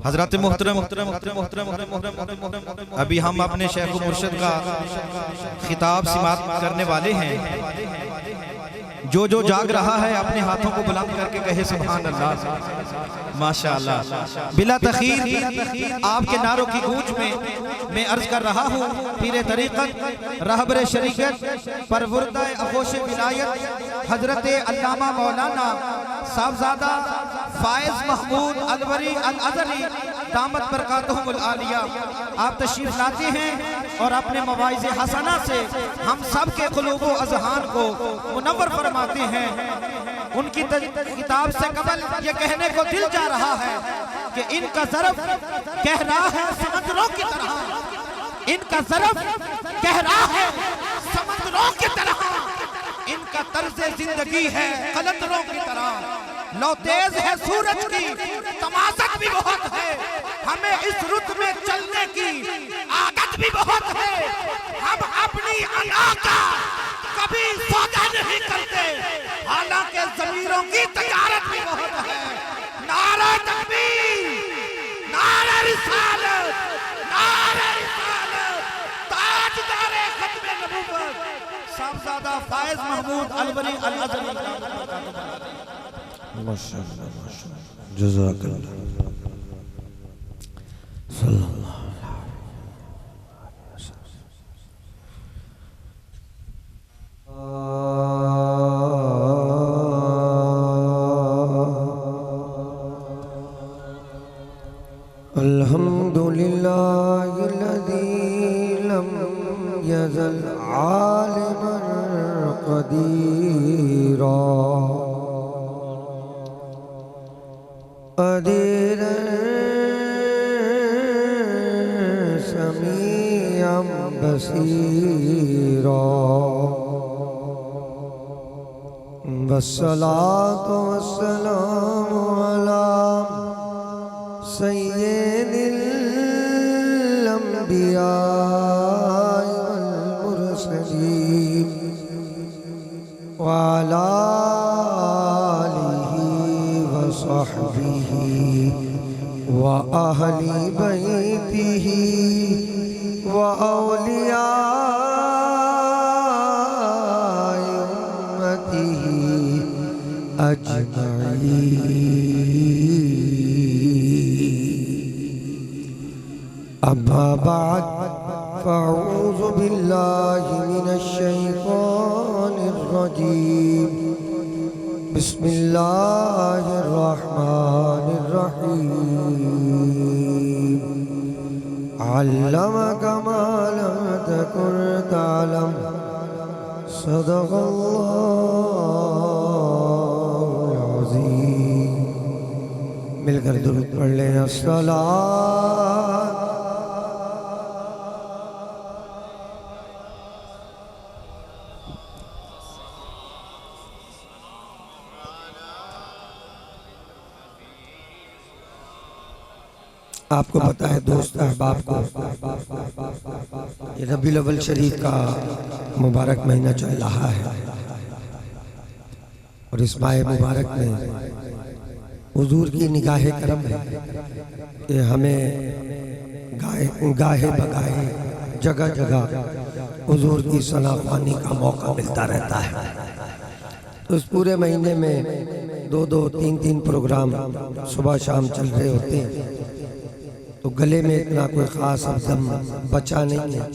हजरत मोहतरम अभी हम अपने शेख मुर्शिद का खिताब समाप्त करने वाले हैं। जो जो जाग रहा है अपने हाथों को बुलंद करके कहे सुभान अल्लाह माशाअल्लाह। बिला तखीर आपके नारों की गूंज में मैं अर्ज कर रहा हूँ पीरे तरीक़त रहबर शरीयत परवरदा अगोश विलायत हजरत अल्लामा मौलाना साहबजादा फायज महमूद अलवरी अल अज़हरी दामत बरकातहुमुल आलिया आप तशरीफ लाते हैं और अपने मवाइज़ हसना से हम सब के क़ुलूब व अज़हान को मुनव्वर फरमाते हैं। उनकी किताब से कबल ये कहने को दिल जा रहा है कि इनका ज़रफ़ गहरा है समंदरों की तरह, इनका ज़रफ़ गहरा है समंदरों की तरह, इनका तर्ज़े ज़िंदगी है कलंदरों की तरह। लो तेज है सूरज की तमाशत भी बहुत है, हमें इस रुत में चलने की आदत भी बहुत है। हम अपनी अना का कभी सौदा नहीं करते, हालांकि ज़मीरों की तजारत भी बहुत है। नारा तकबीर, नारा रिसालत, नारा रिसालत, ताजदारे खत्मे नबूवत साहबजादा फायज महमूद अलवरी अल अज़हरी। माशाअल्लाह माशाअल्लाह जज़ाकल्लाह सल्लल्लाहु अल्हम्दुलिल्लाहिल्लज़ी लम यज़ल आलिमन क़दीरा क़दीरन समीअन बसीरा वस्सलातु वस्सलामु अला सय्यिदिल अंबिया वल मुरसलीन व अला आलिहि व सहबिहि व अहली बैतिहि व औलिया उम्मतिहि अजमईन। अम्मा बाद फ़अऊज़ु बिल्लाहि मिनश शैतानिर रजीम। बिस्मिल्लाहिर रहमानिर रहीम। अल्लमका मा लम तकुन तअलम। सदक़ल्लाहुल अज़ीम। मिलकर दुरूद पढ़ लें। अस्सलात आपको पता है दोस्त अहबाब को ये रबीउल अव्वल शरीफ का मुबारक महीना चल रहा है और इस माह मुबारक में हुजूर की निगाहे करम है कि हमें गाहे बगाहे जगह जगह हुजूर की सना ख्वानी का मौका मिलता रहता है। तो इस पूरे महीने में 2-2, 3-3 प्रोग्राम सुबह शाम चल रहे होते हैं, तो गले में इतना कोई ख़ास अज़म बचा नहीं है।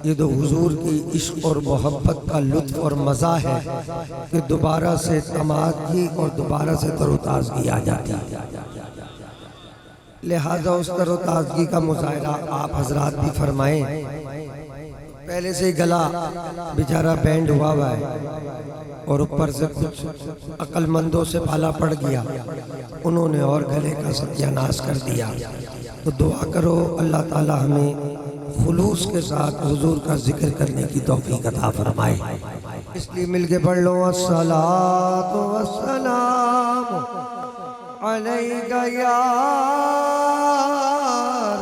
ये तो हुजूर की इश्क और मोहब्बत का लुत्फ़ और मज़ा है कि दोबारा से तमाज़गी और दोबारा से तरोताज़गी आ जाती है। लिहाजा उस तरोताज़गी का मुज़ाहरा आप हजरात भी फरमाएं। पहले से ही गला बेचारा बैंड हुआ है और ऊपर से कुछ अक्लमंदों से पाला पड़ गया, उन्होंने और गले का सत्यानाश कर दिया। तो दुआ करो अल्लाह ताला हमें खुलूस के साथ हुजूर का जिक्र करने की तौफीक अता फरमाए। इसलिए मिलके पढ़ लो। अस्सलातु वस्सलामु अलैका या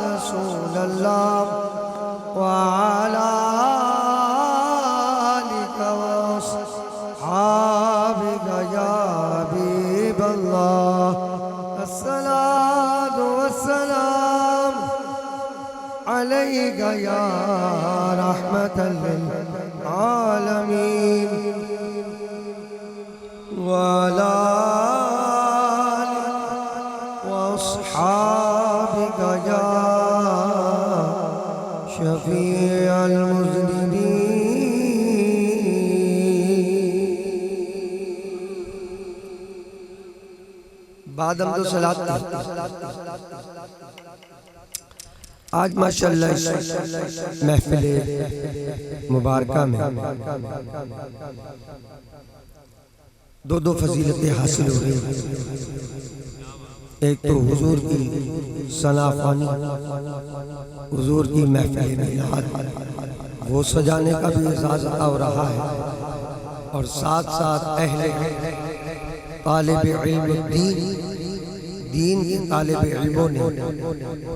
रसूलल्लाह व अला आलिका व अस्हाबिका या हबीबल्लाह। अस्सलातु वस्सलामु अलैका या रहमतल लिल आलमीन व अला आलिका व अस्हाबिका या शफीअल मुज़निबीन। बाद हम तो सलात आज माशाअल्लाह इस महफिल मुबारका में दो फजीलतें हासिल हो रही हैं। एक तो हुजूर की सनाफानी, हुजूर की महफिल मिलाद, वो सजाने का भी एजाज़ हो रहा है और साथ साथ अहले तालिब इल्म दीन के तालिब इल्मों ने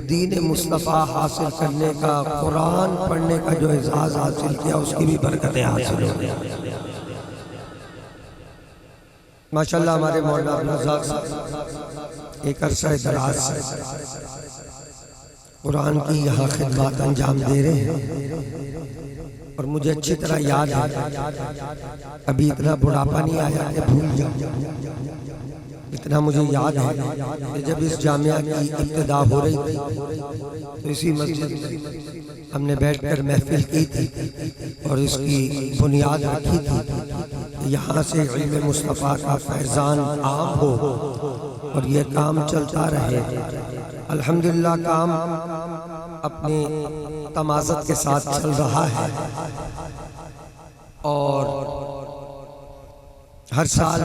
दीन मुस्तफ़ा हासिल करने का, कुरान पढ़ने का जो एजाज़ हासिल किया, उसकी भी बरकतें हासिल हो गई माशाअल्लाह। हमारे मौलाना अब्दुल रज़ाक साहब एक अरसा दराज से कुरान की यहाँ खिदमत अंजाम दे रहे हैं और मुझे अच्छी तरह याद है, अभी इतना बुढ़ापा नहीं आया कि भूल जाऊं। इतना मुझे याद है कि जब इस जामिया की इब्तिदा हो रही थी तो इसी मस्जिद में हमने बैठकर महफिल की थी और इसकी बुनियाद रखी थी कि यहाँ से इल्म मुस्तफ़ा का फैज़ान आम हो और ये काम चलता रहे। अल्हम्दुलिल्लाह काम अपने तमाज़त के साथ चल रहा है और हर साल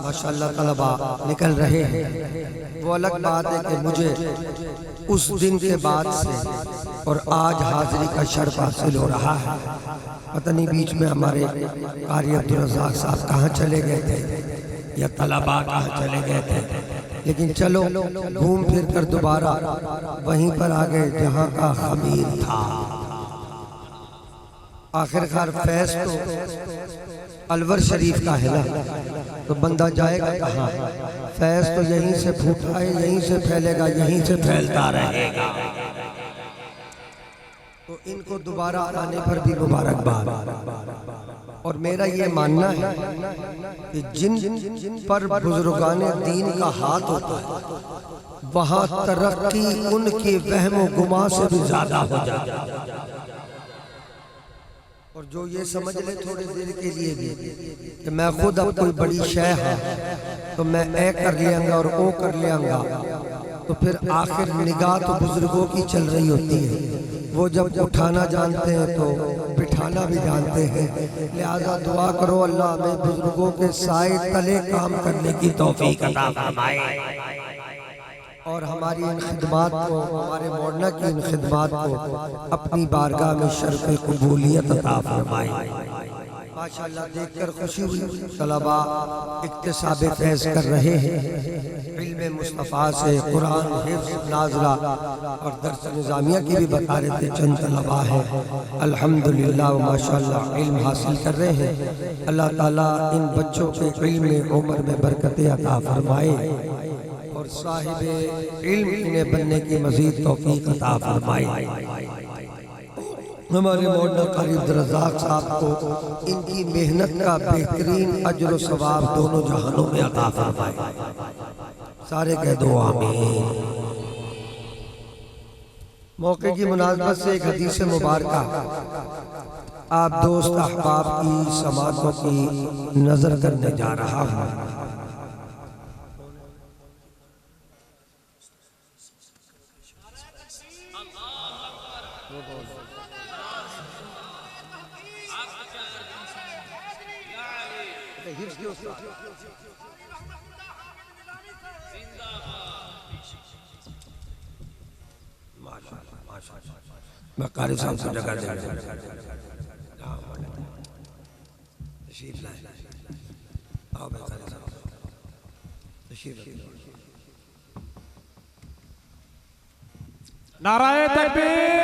माशाअल्लाह तलबा निकल रहे हैं। वो अलग बात है कि मुझे उस दिन के बाद से और आज हाजिरी का शर्फ हासिल हो रहा है। पता नहीं बीच में हमारे कारी अब्दुल रज़ाक साहब कहाँ चले गए थे या तलबा कहाँ चले गए थे, लेकिन चलो घूम फिर कर दोबारा वहीं पर आ गए जहाँ का खमीर था। आखिरकार फैज़ तो अलवर शरीफ का है ना, तो बंदा जाएगा कहाँ? फैज़ तो यहीं से फूटा है, यहीं से फैलेगा, यहीं से फैलता रहेगा। तो इनको दोबारा आने पर भी मुबारकबाद। और मेरा ये मानना है कि जिन पर बुजुर्गाने दीन का हाथ होता है वहाँ तरक्की उनके वहम गुमा से भी ज्यादा हो जाती है। और जो ये समझ ले थोड़ी देर के लिए भी कि मैं खुद अब कोई बड़ी शय है तो मैं ए कर लियांगा और ओ कर लियांगा, तो फिर आखिर निगाह तो बुजुर्गों की चल रही होती है। वो जब उठाना जानते हैं तो बिठाना भी जानते हैं। लिहाजा दुआ करो अल्लाह हमें बुजुर्गों के साए तले काम करने की तौफीक अता फरमाए और हमारी इन खिदमात को, हमारे मौलाना की इन खिदमात को अपनी बारगाह में शर्फ कबूलियत अता फरमाए। माशाअल्लाह देखकर खुशी हुई। तलबा इक्तिसाब फैज़ कर रहे हैं, इल्म मुस्तफ़ा से कुरान हिफ्ज़ नाज़िला और दर्स निज़ामिया की भी बता रहे थे। चंद तलबा है अल्हम्दुलिल्लाह माशाअल्लाह इल्म हासिल कर रहे हैं। अल्लाह ताला इन बच्चों के इल्म में उम्र में बरकतें अता फरमाए और साहिब इल्म इन्हें बनने की मज़ीद तौफीक अता फरमाए। हमारे मौलाना कारी अब्दुल रज़ाक साहब को इनकी मेहनत का बेहतरीन अजर और सवाब दोनों जहानों में अता फरमाए। सारे कह दो आमीन। मौके की मुनासबत से एक हदीस मुबारका आप दोस्त अहबाब की समातों की नजर करने जा रहा हूँ। मैं कारी साहब को जगह दे नाराए तकबीर,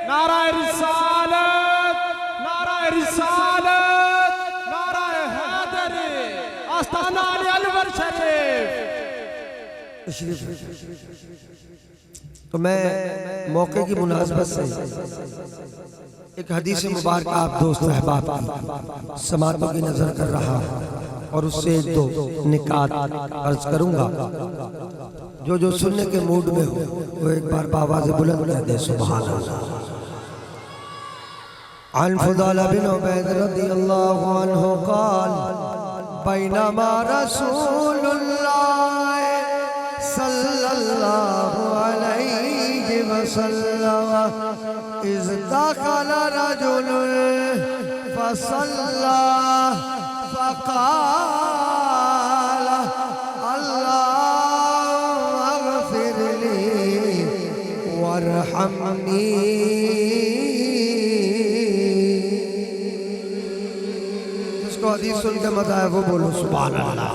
नाराए रिसालत, नाराए रिसालत, नाराए हैदरी, आस्ताना अलवर शरीफ। तो तो मैं मौके की मुनासबत से एक हदीस मुबारक आप दोस्त अहबाब की समातों की नजर कर रहा और उससे एक दो निकात अर्ज करूंगा। जो सुनने के मूड में हो वो एक बार बाबा से बुलंद कर दे सुभान अल्लाह। अन फुदाला बिन उबैद रज़ियल्लाहु अन्हु क़ाल बैनमा रसूलुल्लाह सल्लल्लाहु अलैहि वसल्लम इज़ दख़ल रजुल फसल्ला फ़क़ाल अल्लाहुम्मा अग़फ़िर ली वरहमनी। जिसको हदीस सुन के मजा है वो बोलो सुभान अल्लाह।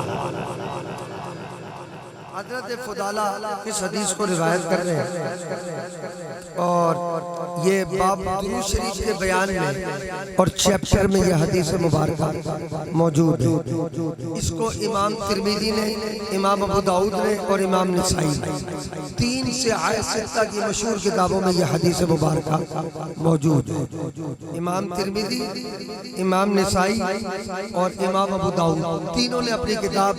हज़रत फुदाला इस हदीस को रिवायत कर रहे हैं और ये बाब दुरूद शरीफ के बयान में और चैप्टर में यह हदीस मुबारक मौजूद है। इसको इमाम तिरमिज़ी ने, इमाम अबू दाऊद ने और इमाम नसाई ने 3 से 6 की मशहूर किताबों में यह हदीस मुबारक मौजूद है। इमाम तिरमिज़ी, इमाम नसाई और इमाम अबू दाऊद तीनों ने अपनी किताब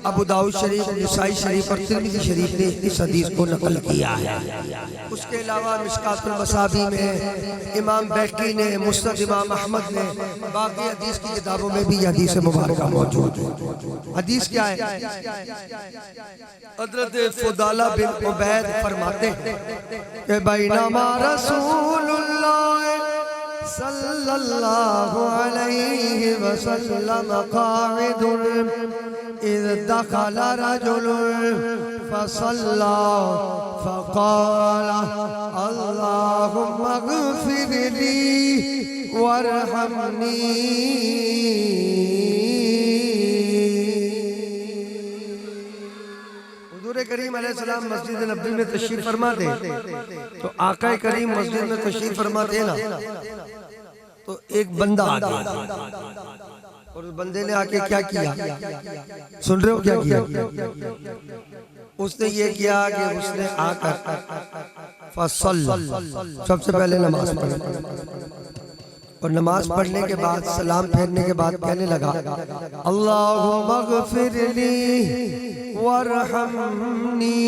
अबू दाऊद शरीफ, नसाई शरीफ और तिरमिज़ी शरीफ ने इस हदीस को नकल किया है। उसके अलावा मिशकातुल मसाबी में इमाम बैकी ने, मुस्नद इमाम अहमद ने, बाकी हदीस की किताबों में भी यह हदीस मुबारक मौजूद है। हदीस क्या है? हज़रत फुदाला बिन उबैद फरमाते हैं कि बैनमा रसूलुल्लाह सल्लल्लाहु अलैहि वसल्लम क़ाइदुन इज़ दख़ल रजुल फसल्ला फ़क़ाल अल्लाहुम्मा अग़फ़िर ली वरहमनी। हुज़ूर करीम अलैहिस्सलाम मस्जिद नबवी में तशरीफ फरमा थे तो आका करीम मस्जिद में तशरीफ फरमा थे ना, तो एक बंदा आ गया और उस बंदे ने आके क्या किया? सुन रहे हो क्या किया? उसने ये किया कि उसने आकर फसल सबसे पहले नमाज पढ़ी और नमाज पढ़ने के बाद सलाम फेरने के बाद कहने लगा अल्लाहुम्मा अग़फ़िर ली वरहमनी,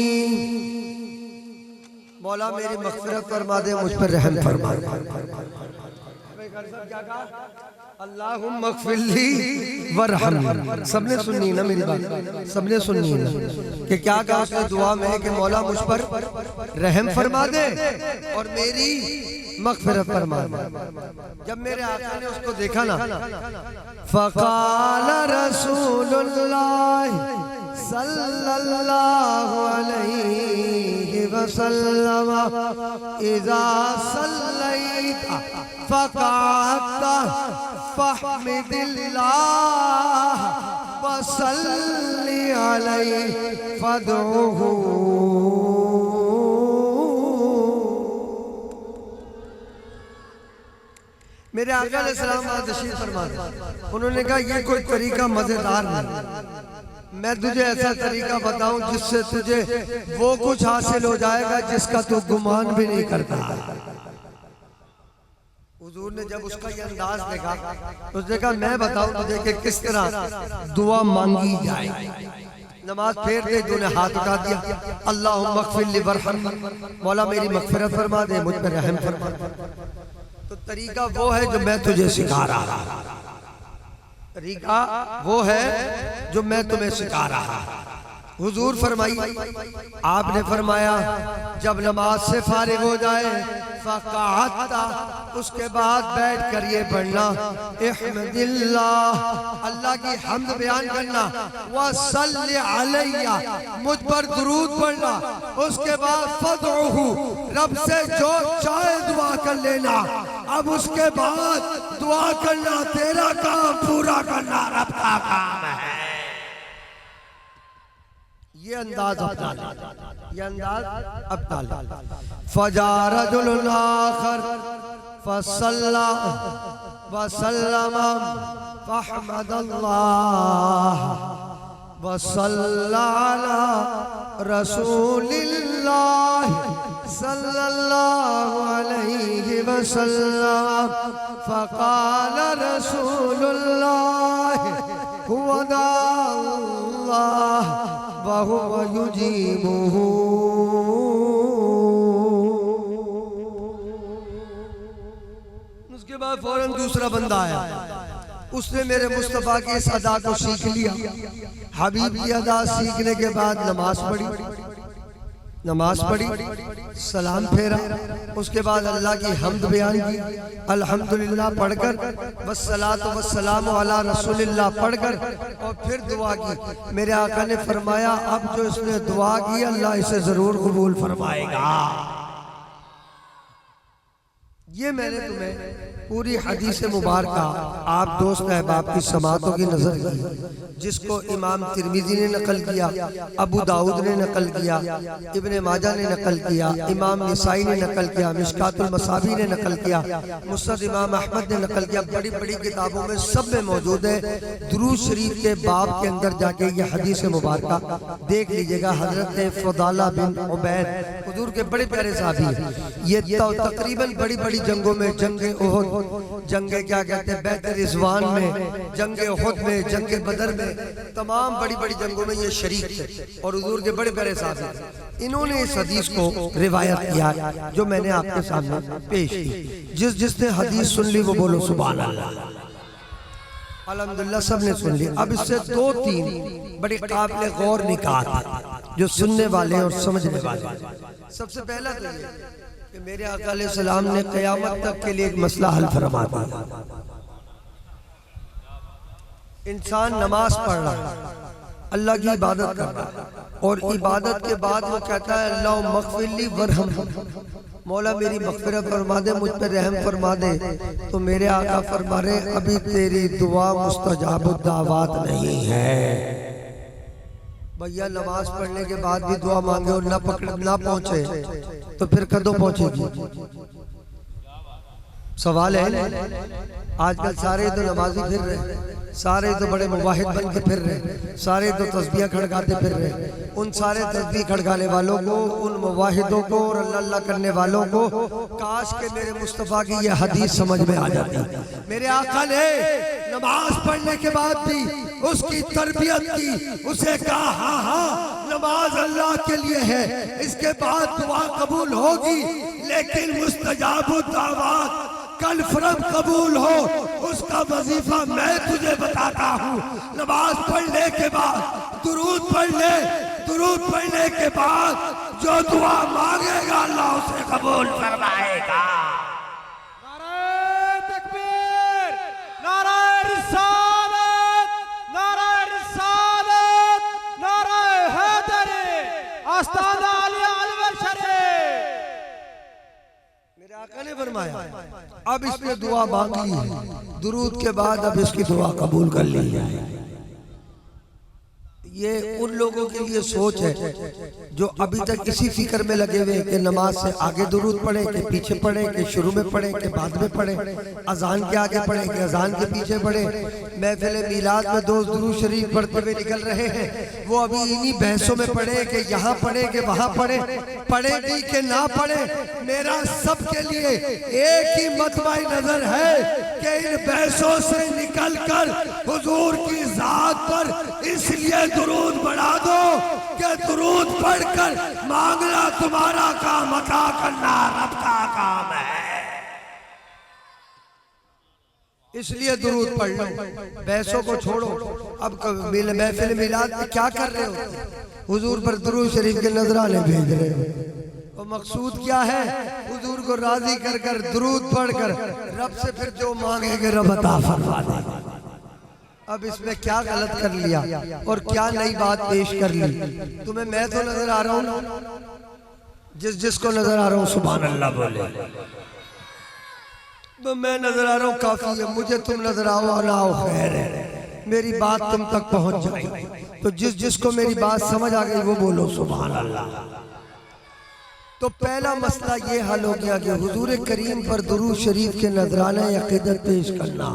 मौला मेरी मग़फ़िरत फरमा दे, मुझ पर रहम फरमा दे। अल्लाहुम्मा अग़फ़िर ली वरहमनी। सबने सुननी ना मेरी बात, सबने सुननी ना कि क्या कहा उसने दुआ में कि मौला मुझ पर रहम फरमा दे और मेरी मग़फ़िरत फरमा दे। जब मेरे आका ने उसको देखा ना, फ़क़ाल रसूलुल्लाह सल्लल्लाहु अलैहि वसल्लम इज़ा सल्लैता फ़क़अता फ़हमिदिल्लाह वसल्लि अलैहि फ़दऊहु। मेरे आका अलैहिस्सलाम तशरीफ फरमा, उन्होंने कहा ये कोई तरीका मजेदार नहीं, मैं तुझे ऐसा तरीका बताऊं जिससे तुझे वो कुछ हासिल हो जाएगा जिसका तू गुमान भी नहीं करता। हुजूर ने जब उसका ये अंदाज देखा तो उसने कहा मैं बताऊं तुझे कि किस तरह दुआ मांगी जाए। नमाज फेर दे, तूने हाथ उठा दिया अल्लाहुम्मा अग़फ़िर ली वरहमनी, मौला मेरी मग़फ़िरत फरमा दे, मुझ पर रहम फरमा। तो तरीका वो है जो मैं तुझे सिखा रहा हूं, तरीका वो है जो मैं तुम्हें सिखा रहा हूं। हुजूर फरमाई, आपने फरमाया जब नमाज से फारिग हो जाए फ़क़अता, उसके बाद बैठ कर ये पढ़ना इहमदिल्लाह, अल्लाह की हम्द बयान करना, वसल्लि अलैया, मुझ पर दुरूद पढ़ना, उसके बाद फ़दऊहु, रब से जो चाहे दुआ कर लेना। अब उसके बाद दुआ करना तेरा काम, पूरा करना रब का काम है। ये अंदाज अपना, ये अंदाज अपना। फजा रजुल आखर फसल्ला वसल्लम फहमदल्लाह वसल्ला अला रसूलिल्लाह सल्लल्लाहु अलैहि वसल्लम फ़क़ाल रसूलुल्लाह हुवा अल्लाह व हुवा युजीबुहु। उसके बाद फौरन दूसरा बंदा आया, उसने मेरे मुस्तफ़ा की इस अदा को सीख लिया। हबीब की अदा सीखने के बाद नमाज पढ़ी, सलाम फेरा, उसके बाद अल्लाह की हम्द बयान की, अल्हम्दुलिल्लाह पढ़कर, वस्सलातु वस्सलामु अला रसूलिल्लाह पढ़कर, और फिर दुआ की। मेरे आका ने फरमाया अब जो इसने दुआ की अल्लाह इसे जरूर कबूल फरमाएगा। ये मैंने तुम्हें पूरी हदीस मुबारक आप दोस्त अहबाब की समातों की नजर की, जिसको इमाम तिरमिज़ी ने नकल किया, अबू दाऊद ने नकल किया, इब्ने माजा ने नकल किया, इमाम निसाई ने नकल किया, मिशकातुल मसाबी ने नकल किया, मुस्नद इमाम अहमद ने नकल किया। बड़ी बड़ी किताबों में सब में मौजूद है। दुरूद शरीफ के बाब के अंदर जाके ये हदीस मुबारक देख लीजिएगा। हजरत फदाला बिन उबैद हुजूर के बड़े प्यारे साहबी, ये तकरीबन बड़ी बड़ी जंगों में, जंगे उहद, जंगे क्या कहते हैं बैत रिजवान में, जंगे उहद में, जंगे बदर में, तमाम बड़ी बड़ी जंगों में ये शरीक थे और हुजूर के बड़े प्यारे साहबी। इन्होंने इस हदीस को रिवायत किया जो मैंने आपके सामने पेश की। जिसने हदीस सुन ली वो बोलो सुभान अल्लाह। अल्हम्दुलिल्लाह सबने सुन ली। अब इससे दो तीन बड़े काबिल गौर निकात जो सुनने वाले और समझने वाले। सबसे पहला तो ये कि मेरे आका अलैहिस्सलाम ने क़यामत तक के लिए एक मसला हल फरमा दिया। इंसान नमाज पढ़ रहा है, अल्लाह की इबादत कर रहा है, और इबादत के बाद वो कहता है अल्लाह मग़फ़िरली वरहम, मौला मेरी मग़फ़िरत फरमा दे, मुझ पर रहम फरमा दे। तो मेरे आका फरमा रहे अभी तेरी दुआ मुस्तजाबुद दावात नहीं है। भैया नमाज पढ़ने के बाद भी दुआ मांगे और ना पहुंचे तो फिर कदों पहुंचेगी? सवाल है। आजकल सारे तो नमाजी फिर रहे, सारे तो बड़े मुवाहिद बन के फिर रहे, सारे तो तस्बीह खड़काते फिर रहे। उन सारे तस्बीह खड़काने वालों को, उन मुवाहिदों को और अल्लाह अल्लाह करने वालों को काश के मेरे मुस्तफ़ा की ये हदीस समझ में आ जाती। मेरे आका ने नमाज पढ़ने के बाद भी उसकी तरबियत की, उसे कहा हाँ हाँ नमाज अल्लाह के लिए है, इसके बाद दुआ कबूल होगी, लेकिन मुस्तजाबुद दावात कल फरम कबूल हो उसका वजीफा मैं तुझे बताता हूँ। नमाज पढ़ने के बाद दुरूद पढ़ ले, दुरूद पढ़ने के बाद जो दुआ मांगेगा अल्लाह उसे कबूल फरमाएगा। नारे तकबीर, नारे रिसालत, नारे रिसालत, नारे हैदरी, आस्ताना अली अलवर शरीफ। मेरे आका ने फरमाया अब इसने दुआ मांग ली है, दुरूद के बाद अब इसकी दुआ कबूल कर ली जाए। ये उन लोगों के लिए सोच है जो अभी तक इसी फिक्र में लगे हुए कि नमाज से आगे दुरूद पढ़े कि पीछे पढ़े, कि शुरू में पढ़े कि बाद में पढ़े, अजान के आगे पढ़े कि अजान के पीछे पढ़े। महफिल मीलाद में दोस्त दुरूद शरीफ पढ़ते हुए निकल रहे हैं, वो अभी इन्हीं बहसों में पढ़े कि यहाँ पढ़े कि वहाँ पढ़े, पढ़े भी कि ना पढ़े। मेरा सबके लिए एक ही मतबाई नजर है कि इन बहसों से निकल कर हुजूर की जात पर इसलिए दुरूद बढ़ा दो कि दुरूद पढ़कर मांगना तुम्हारा काम, अता करना रब का काम है। इसलिए दुरूद पढ़ लो, बहसों को छोड़ो। अब महफिल मिलाद में क्या कर रहे हो? हुजूर पर दुरूद शरीफ के नजराने भेज रहे हो। और मकसूद क्या है? हुजूर को राजी कर कर दुरूद पढ़कर रब से फिर जो मांगेंगे रब अता फरमा देगा। अब इसमें क्या गलत कर लिया और क्या नई बात पेश कर ली? तुम्हें मैं तो नजर आ रहा हूँ, जिसको नजर आ रहा हूँ सुभान अल्लाह बोले। तो मैं नजर आ रहा हूँ काफी है, मुझे तुम नजर आओ ना आओ खैर है, मेरी बात तुम तक पहुंच जाए। तो जिसको मेरी बात समझ आ गई वो बोलो सुभान अल्लाह। तो पहला मसला ये हल हो गया कि हुजूर करीम पर दुरूद शरीफ के नजराना अक़ीदत पेश करना,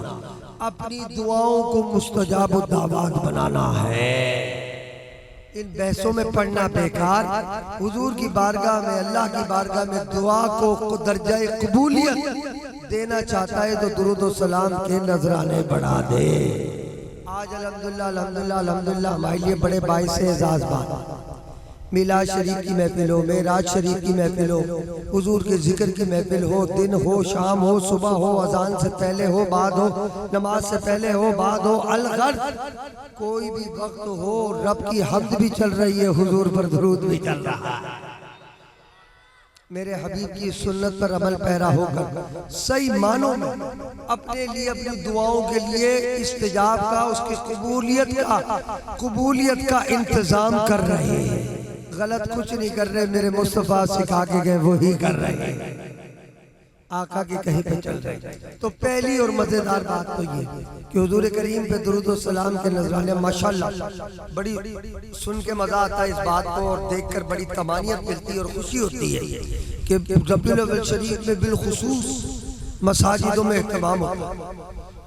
अपनी दुआओं को मुस्तजाब दावात बनाना है। इन बहसों में पढ़ना बेकार। हुजूर की बारगाह में, अल्लाह की बारगाह में दुआ को दर्जा कबूलियत देना चाहता है तो दुरूद व सलाम के नजराने बढ़ा दे। आज अल्हम्दुलिल्लाह अल्हम्दुलिल्लाह अल्हम्दुलिल्लाह हमारे लिए बड़े बाइस एजाज बात, मिलाद शरीफ की महफिल हो, मेराज शरीफ की महफिल हो, हुजूर के जिक्र की महफिल हो, दिन हो, शाम हो, सुबह हो, अजान से पहले हो, बाद हो, नमाज से पहले हो, बाद हो, अलगर्ज कोई भी वक्त हो, रब की हम्द भी चल रही है, हुजूर पर दुरूद भी चल रहा है। मेरे हबीब की सुन्नत पर अमल पैरा होकर सही मानों में अपने लिए, अपनी दुआओं के लिए इस्तिजाब का, उसकी कबूलियत का इंतजाम कर रहे हैं। गलत कुछ नहीं कर रहे, मेरे मुस्तफा सिखा के गए वो ही कर रहे हैं, आका के कहीं पे चल रहे। तो पहली और मजेदार बात तो ये कि हुजूर करीम पे दुरूद व सलाम के नजराने माशाल्लाह बड़ी सुन के मजा आता है इस बात को, और देखकर बड़ी तमानियत मिलती है और खुशी होती है कि रबीउल अव्वल शरीफ में बिलखुसूस मसाजिदों में एहतमाम होता है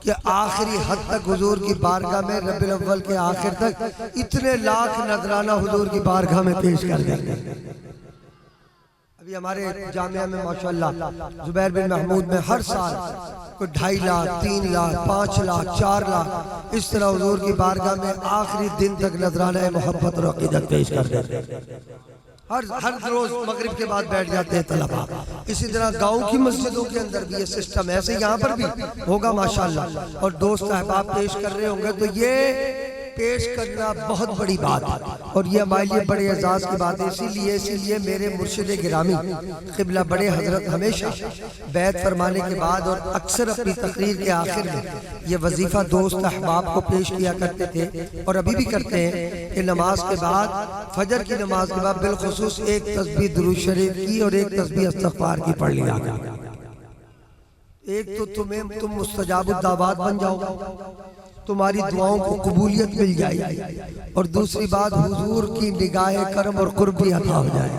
कि आखिरी हद तक हुजूर की बारगाह में रबीउल अव्वल के आखिर तक इतने लाख नजराना हुजूर की बारगाह में पेश कर देंगे। अभी हमारे जामिया में माशाल्लाह जुबैर बिन महमूद में हर साल कोई 2.5 लाख, 3 लाख, 5 लाख, 4 लाख इस तरह हुजूर की बारगाह में आखिरी दिन तक नजराना मोहब्बत और अकीदत पेश कर देते हैं। हर रोज मगरिब के बाद बैठ जाते हैं तलबा। इसी तरह गांव की मस्जिदों के अंदर भी ये सिस्टम है, ऐसे यहाँ पर भी होगा माशाल्लाह। और दोस्त अहबाब पेश कर रहे होंगे तो ये पेश करना बहुत बड़ी बात है और ये हमारे लिए बड़े एजाज की बात है। इसीलिए मेरे मुर्शिद गिरामी क़िबला बड़े हजरत हमेशा बैत फरमाने के बाद और अक्सर अपनी तकरीर के आखिर में ये वजीफा दोस्त अहबाब को पेश किया करते थे और अभी भी करते हैं कि नमाज के बाद, फजर की नमाज के बाद बिलखुसूस एक तस्बीह दुरूद शरीफ की और एक तस्बीह इस्तग़फ़ार की पढ़ लिया। एक तो तुम मुस्तजाबुद दावात बन जाओ, तुम्हारी दुआओं को कबूलियत मिल जाएगी, और दूसरी बात हुजूर की निगाह करम और कुर्ब भी अता हो जाए।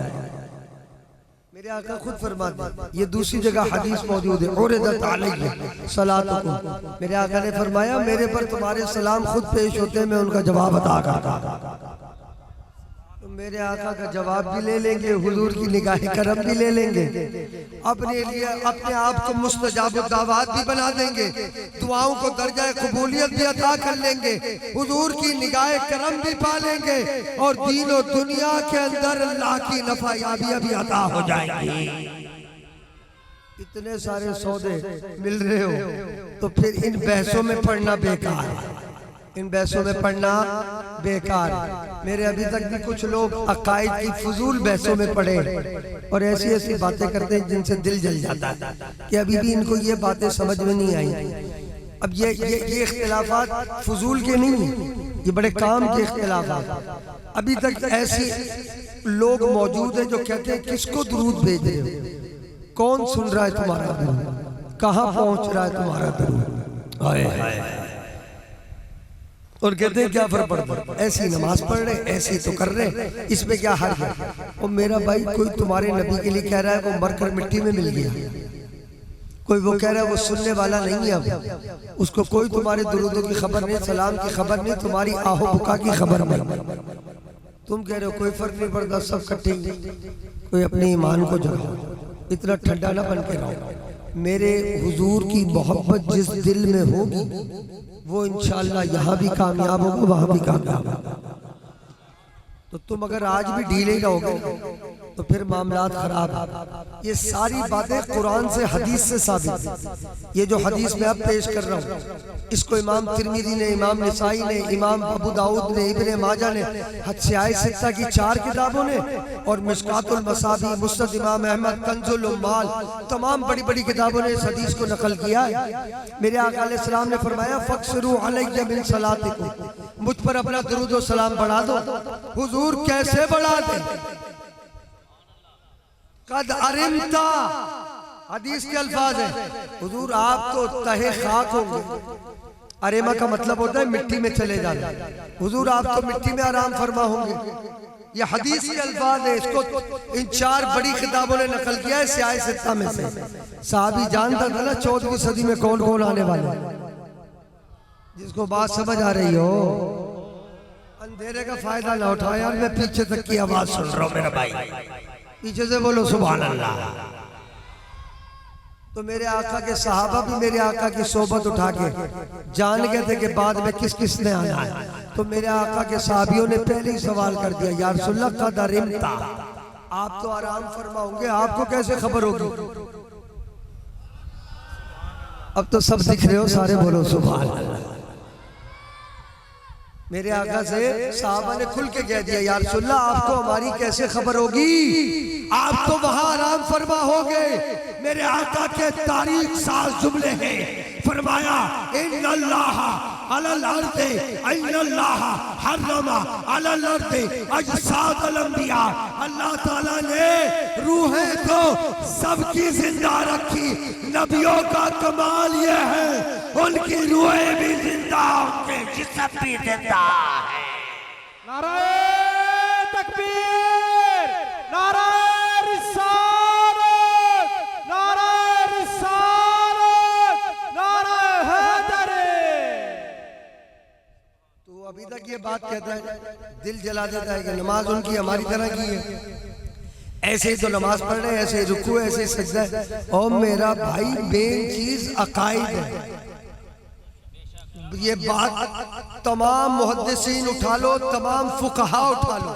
मेरे आका खुद फरमाते हैं, ये दूसरी जगह हदीस मौजूद है, उरिदत अलैया सलातुकुम, मेरे आका ने फरमाया मेरे पर तुम्हारे सलाम खुद पेश होते हैं, मैं उनका जवाब अता करता। मेरे आका का जवाब भी ले लेंगे, हुजूर की निगाह करम भी ले लेंगे, अपने लिए अपने आप को मुस्तजाबुद दावात भी बना देंगे, दुआओं को दर्जा कबूलियत भी अता कर लेंगे, हुजूर की निगाह करम भी पा लेंगे और दीन और दुनिया के अंदर अल्लाह की नफायाबी भी अता हो जाएगी। इतने सारे सौदे मिल रहे हो तो फिर इन बहसों में पढ़ना बेकार है, इन बहसों में पढ़ना बेकार। मेरे अभी तक भी कुछ लोग अकायद की फजूल बहसों में पड़े और ऐसी ऐसी बातें करते हैं जिनसे दिल जल जाता है कि अभी भी इनको ये बातें समझ में नहीं आई। अब ये इख्तिलाफात फजूल के नहीं, ये बड़े काम के इख्तिलाफात। अभी तक ऐसे लोग मौजूद हैं जो कहते हैं किसको दुरूद भेज रहे हो, कौन सुन रहा है तुम्हारा दुरूद, कहाँ पहुंच रहा है तुम्हारा दुरूद, हाय हाय। और कहते हैं क्या फर्क पड़ता है, ऐसी नमाज पढ़ रहे, ऐसी तो कर रहे, इसमें क्या हर्ज है। और मेरा भाई कोई तुम्हारे नबी के लिए कह रहा है वो मरकर मिट्टी में मिल गया, कोई वो कह रहा है वो सुनने वाला नहीं है, अब उसको कोई तुम्हारे दुरूदों की खबर नहीं, सलाम की खबर नहीं, तुम्हारी आहो बुका की खबर नहीं। तुम कह रहे हो कोई फर्क नहीं पड़ता, सब इकट्ठे। कोई अपने ईमान को जगाओ, इतना ठंडा ना बन के रहो। मेरे हुजूर की मोहब्बत जिस दिल में होगी वो इंशाअल्लाह यहाँ भी कामयाब होगा, वहां भी कामयाब होगा। तो तुम अगर आज भी ढीले रहोगे तो फिर मामलात खराब है। ये सारी बातें कुरान से, हदीस से साबित। ये जो हदीस मैं अब पेश कर रहा हूँ इसको इमाम तिरमिज़ी ने, इमाम निसाई ने, इमाम अबू दाऊद ने, इब्ने माजा ने, हदीस सित्ता की 4 किताबों ने और मिशकातुल मसाबी, मुस्नद इमाम अहमद, कंजुल उम्माल, तमाम बड़ी बड़ी किताबों ने इस हदीस को नकल किया है। मेरे आका अलैहि सलाम ने फरमाया फक्सरू अलैया मिन सलातिकुम, मुझ पर अपना दुरूद और सलाम बढ़ा दो। हुजूर कैसे बढ़ा दे, कद अरिमता, हदीस के अल्फाज है, हुजूर आप तो तहे खाक होंगे। अरेमा का मतलब होता है मिट्टी में चले जाना, हुजूर आप तो मिट्टी में आराम फरमा होंगे। ये हदीस के अल्फाज है, इसको इन 4 बड़ी किताबों ने नकल किया है सियाह सित्ता में से। साहबी जानता था ना 14वीं सदी में कौन कौन आने वाले, जिसको बात समझ आ रही हो। अंधेरे का फायदा ना उठाओ यार, मैं पीछे तक की आवाज सुन रहा हूँ मेरा भाई, पीछे से बोलो सुभान अल्लाह। तो मेरे आका के सहाबा भी मेरे आका की सोबत उठा के जान गए थे कि बाद में किस किस ने आना है। तो मेरे आका के सहाबियों ने पहले ही सवाल कर दिया, या रसूलल्लाह कदर इम्ता, आप तो आराम फरमाओगे, आपको कैसे खबर होगी? अब तो सब दिख रहे हो, सारे बोलो सुभान अल्लाह। मेरे आका से साहबा ने खुल के कह दिया, या रसूलल्लाह आपको हमारी कैसे खबर होगी, आप तो वहां आराम फरमा होगे। मेरे आका के तारीख साज जुमले हैं, फरमाया इन्नल्लाह अलल अर्दे इन्नल्लाह हर्रमा अलल अर्दे अजसादल अंबिया, अल्लाह ताला ने रूहें तो सबकी जिंदा रखी, नबियों का कमाल यह है उनकी रूहें भी जिंदा, उनके जिस्म भी जिंदा है। नाराए तकबीर, नाराए रिसालत, नाराए रिसालत, नाराए हैदरी। तो अभी तक ये बात कहता है, दिल जला देता है कि नमाज उनकी हमारी तरह की है, ऐसे ही तो नमाज पढ़ रहे हैं, ऐसे ही रुकू है, ऐसे ही सजदा है। और मेरा भाई मेन चीज अकाइद है। ये बात तमाम मुहद्दिसीन उठा लो, तमाम फुकहा उठा लो,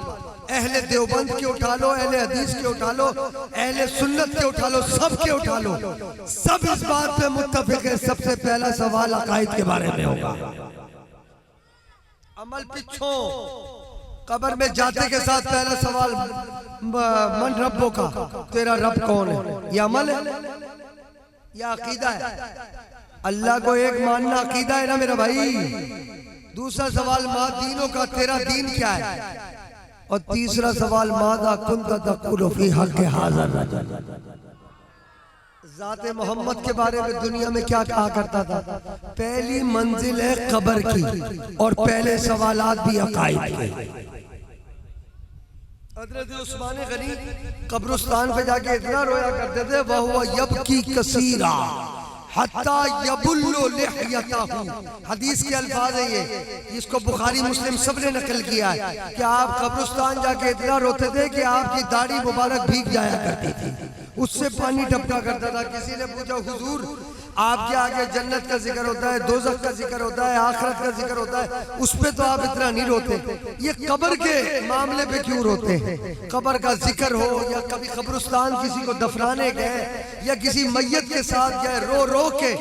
अहले देवबंद के उठा लो, अहले हदीस के उठा लो, अहले सुन्नत के उठा लो, सब के उठा लो, सब इस बात पे मुत्तफिक है। सबसे पहला सवाल अकाइद के बारे में होगा। अमल पिछो, कब्र में जाते के साथ पहला सवाल मन रब्बों का, तेरा रब कौन है? ये अमल है या अकीदा है? अल्लाह को एक मानना अकीदा है ना मेरा भाई। दूसरा सवाल माँ दीनों का, तेरा दीन क्या है? और तीसरा सवाल मादा कुंता तक़ूलु फी हक़ हाज़ा, ज़ाते मोहम्मद के बारे में दुनिया में क्या कहा करता था? पहली मंजिल है कब्र की और पहले सवालात भी अकाइद के। हज़रत उस्मान गनी कब्रिस्तान पे जाके इतना रोया करते थे, वह यबकी कसीरा हत्ता यबुल्लु लिहयतहु। हदीस के अल्फाज है ये, इसको बुखारी मुस्लिम सब ने नकल किया है कि आप कब्रिस्तान जाके इतना रोते थे कि आपकी दाढ़ी मुबारक भीग जाया करती थी, उससे पानी टपका करता था। किसी ने पूछा हुजूर आपके आगे जन्नत का जिक्र होता है, दोज़ख का जिक्र होता है, आखिरत का जिक्र होता है, उस पे तो आप इतना नहीं रोते, ये कब्र के मामले पे क्यों रोते हैं? कब्र का जिक्र हो या कभी कब्रिस्तान किसी को दफनाने गए या किसी मैयत के साथ गए, रो रो के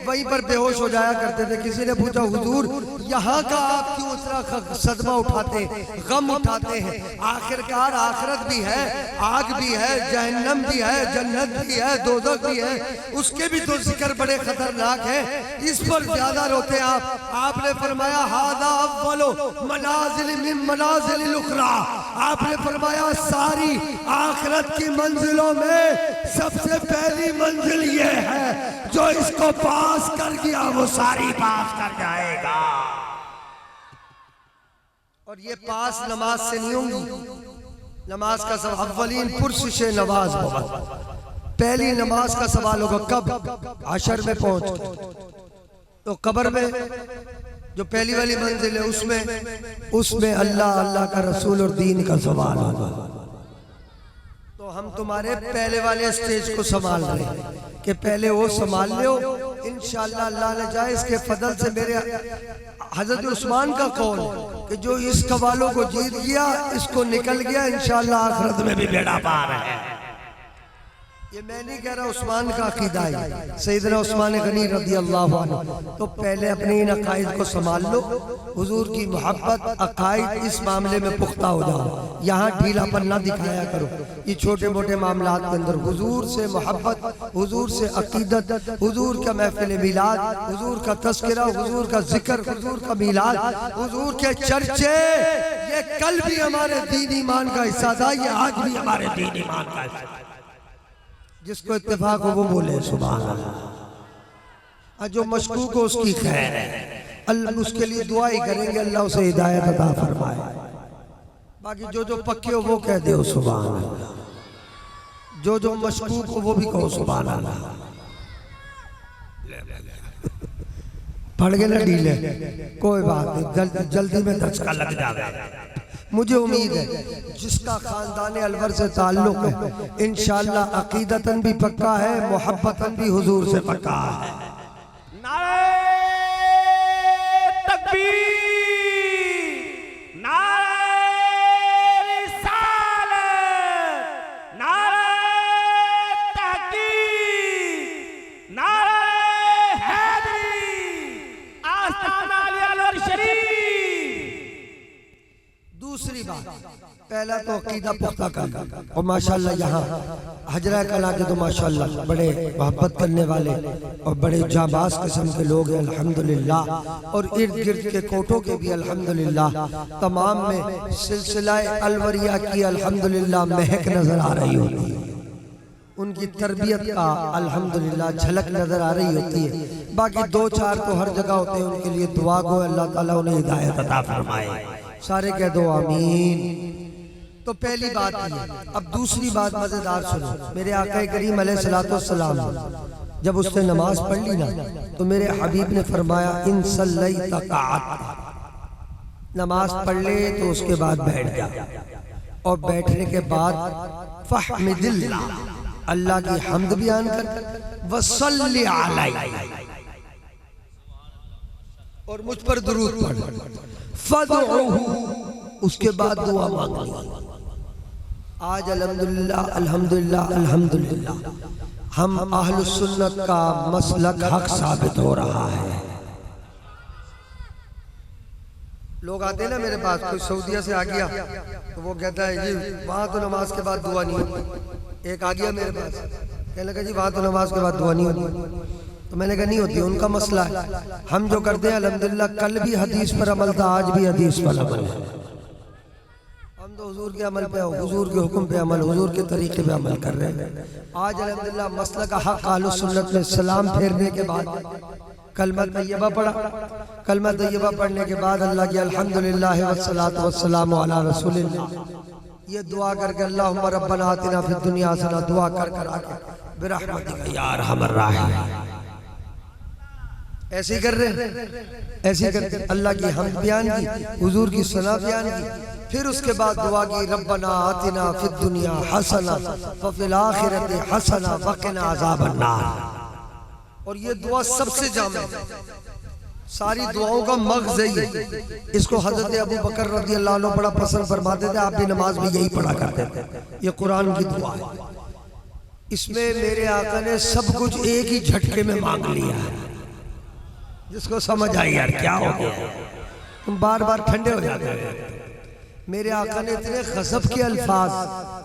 वहीं पर बेहोश हो जाया करते थे। किसी ने पूछा हुजूर यहाँ का आप क्यों इतना सदमा उठाते, गम उठाते हैं? आखिरकार आखिरत भी है, आग भी है, जहन्नम भी है, जन्नत भी है, दोज़ख भी है, उसके भी तो जिक्र बड़े खतरनाक है, इस पर ज्यादा रोते आप। आपने फरमाया हादा अव्वलो मनाजिल मिन मनाजिलिल उखरा, आपने फरमाया सारी आखिरत की मंजिलों में सबसे पहली मंजिल ये है, जो इसको पास कर गया वो सारी पास कर जाएगा। और ये पास नमाज से नहीं होंगी। नमाज का सब अव्वलीन पुरसिश नवाज होगा, पहली नमाज का सवाल होगा कब? हशर में पहुंच तो कब्र में जो पहली वाली मंजिल है उसमें अल्लाह, अल्लाह का रसूल और दीन का सवाल होगा। तो हम तुम्हारे पहले वाले स्टेज को संभाल रहे हैं कि पहले वो संभाल लो, इंशाअल्लाह अल्लाह ने चाहे इसके फजल से। मेरे हजरत उस्मान का कौल कि जो इस सवालों को जीत गया इसको निकल गया, इंशाअल्लाह आखिरत में भी बेड़ा पार है। ये मैं नहीं कह रहा, उस्मान का अकीदा है, सैयदना उस्मान गनी रज़ी अल्लाह अन्हु। तो पहले अपने इन अकाइद को संभाल लो, हुजूर की मोहब्बत अकाइद इस मामले में पुख्ता हो जाओ, यहाँ ढीलापन ना दिखाया करो। ये छोटे मोटे मामलात के अंदर हुजूर से मोहब्बत, हुजूर से अकीदत, हुजूर का महफिल मिलाद, हुजूर का तज़किरा, हुजूर का जिक्र, हुजूर का मिलाद, हुजूर के चर्चे, ये कल भी हमारे दीन ईमान का हिस्सा था, ये आज भी हमारे दीन ईमान का हिस्सा है। जिसको इत्तेफाक हो वो बोले सुभान अल्लाह, जो मशकूक हो उसकी खैर है, अल्लाह उसके लिए दुआ ही करेंगे, अल्लाह उसे हिदायत अता फरमाए। बाकी जो पक्के हो वो कह दो सुभान अल्लाह, जो मशकूक हो वो भी कहो सुभान अल्लाह। पड़ गए ना ढीले, कोई बात नहीं, जल्दी में धचका लग जाएगा। मुझे उम्मीद है जिसका खानदान अलवर से ताल्लुक है इंशाअल्लाह अकीदतन भी पक्का है, मोहब्बतन भी हुजूर से पक्का है। नारे तकबीर, नारे रिसालत, नारे तहकीक, नारे हैदरी, आस्ताना अली अलवर शरीफ। दूसरी बात, पहला तो अकीदा पुख्ता कर, और माशाल्लाह यहाँ हजरा कला के तो माशाल्लाह बड़े मोहब्बत करने वाले और बड़े जाबाज किस्म के लोग हैं अल्हम्दुलिल्लाह, और इर्द गिर्द के कोटों के भी अल्हम्दुलिल्लाह, तमाम में सिलसिला अलवरिया की अल्हम्दुलिल्लाह महक नजर आ रही होती है, उनकी तरबियत का अल्हम्दुलिल्लाह झलक नजर आ रही होती है। बाकी दो चार तो हर जगह होते हैं, उनके लिए दुआ को अल्लाह ताला उन्हें हिदायत अता फरमाए, सारे कह दो आमीन। तो पहली बात ये। अब दूसरी बात मजेदार सुनो, मेरे आका करीम अलैहिस्सलाम जब उसने नमाज पढ़ ली ना तो मेरे हबीब ने फरमाया इन सल्लैता क़अद, नमाज पढ़ ले तो उसके बाद बैठ जा, और बैठने के बाद फहमिदिल्लाह, अल्लाह की हम्द बयान कर, वसल्ली अलैहि, और मुझ पर दुरूद पढ़, फदउहु, उसके बाद दुआ मांग ली। आज अल्हम्दुलिल्लाह अल्हम्दुलिल्लाह अल्हम्दुलिल्लाह हम अहलुस सुन्नत का मसलक हक साबित हो रहा है। लोग आते हैं ना मेरे पास, कोई सऊदीया से आ गया तो वो कहता है जी वहां तो नमाज के बाद दुआ नहीं होती। एक आ गया मेरे पास, कहने लगा जी वहां तो नमाज के बाद दुआ नहीं होती। तो मैंने कहा नहीं होती, उनका मसला है, हम जो करते हैं अल्हम्दुलिल्लाह कल भी हदीस पर अमल था, आज भी हदीस पर अमल है। हम तो हुजूर के अमल पे, हुजूर के हुक्म पे अमल, हुजूर के तरीके पे अमल कर रहे हैं। आज अल्हम्दुलिल्लाह मसला का हक अहलुस सुन्नत में सलाम फेरने के बाद कलमा तैयबा पढ़ा, कलमा तैयबा पढ़ने के बाद अल्लाह की अल्हम्दुलिल्लाह वस्सलातु वस्सलामु अला रसूलिल्लाह, ये दुआ करके अल्लाहुम्मा रब्बना आतिना फिद दुनिया हसना, दुआ कर कर आके बिरहमतिका या अरहमर राहिमीन, ऐसे ही कर रहे हैं, ऐसे ही कर अल्लाह की हम्द बयान की, हुजूर की सना बयान की, फिर उसके बाद दुआ की रब्बना आतिना फिद दुनिया हसना व फिल आखिरति हसना व क़िना अज़ाबन नार। और ये दुआ सबसे जामे, सारी दुआओं का मग़ज़ है। इसको हज़रत अबू बकर रज़ी अल्लाह अन्हु बड़ा पसंद फरमाते थे, आप भी नमाज में यही पढ़ा करते थे। ये कुरान की दुआ है, इसमें मेरे आका ने सब कुछ एक ही झटके में मांग लिया है। जिसको समझ आई यार क्या हो गया, तुम बार बार ठंडे हो जाते हो। मेरे आका ने इतने गज़ब के अल्फाज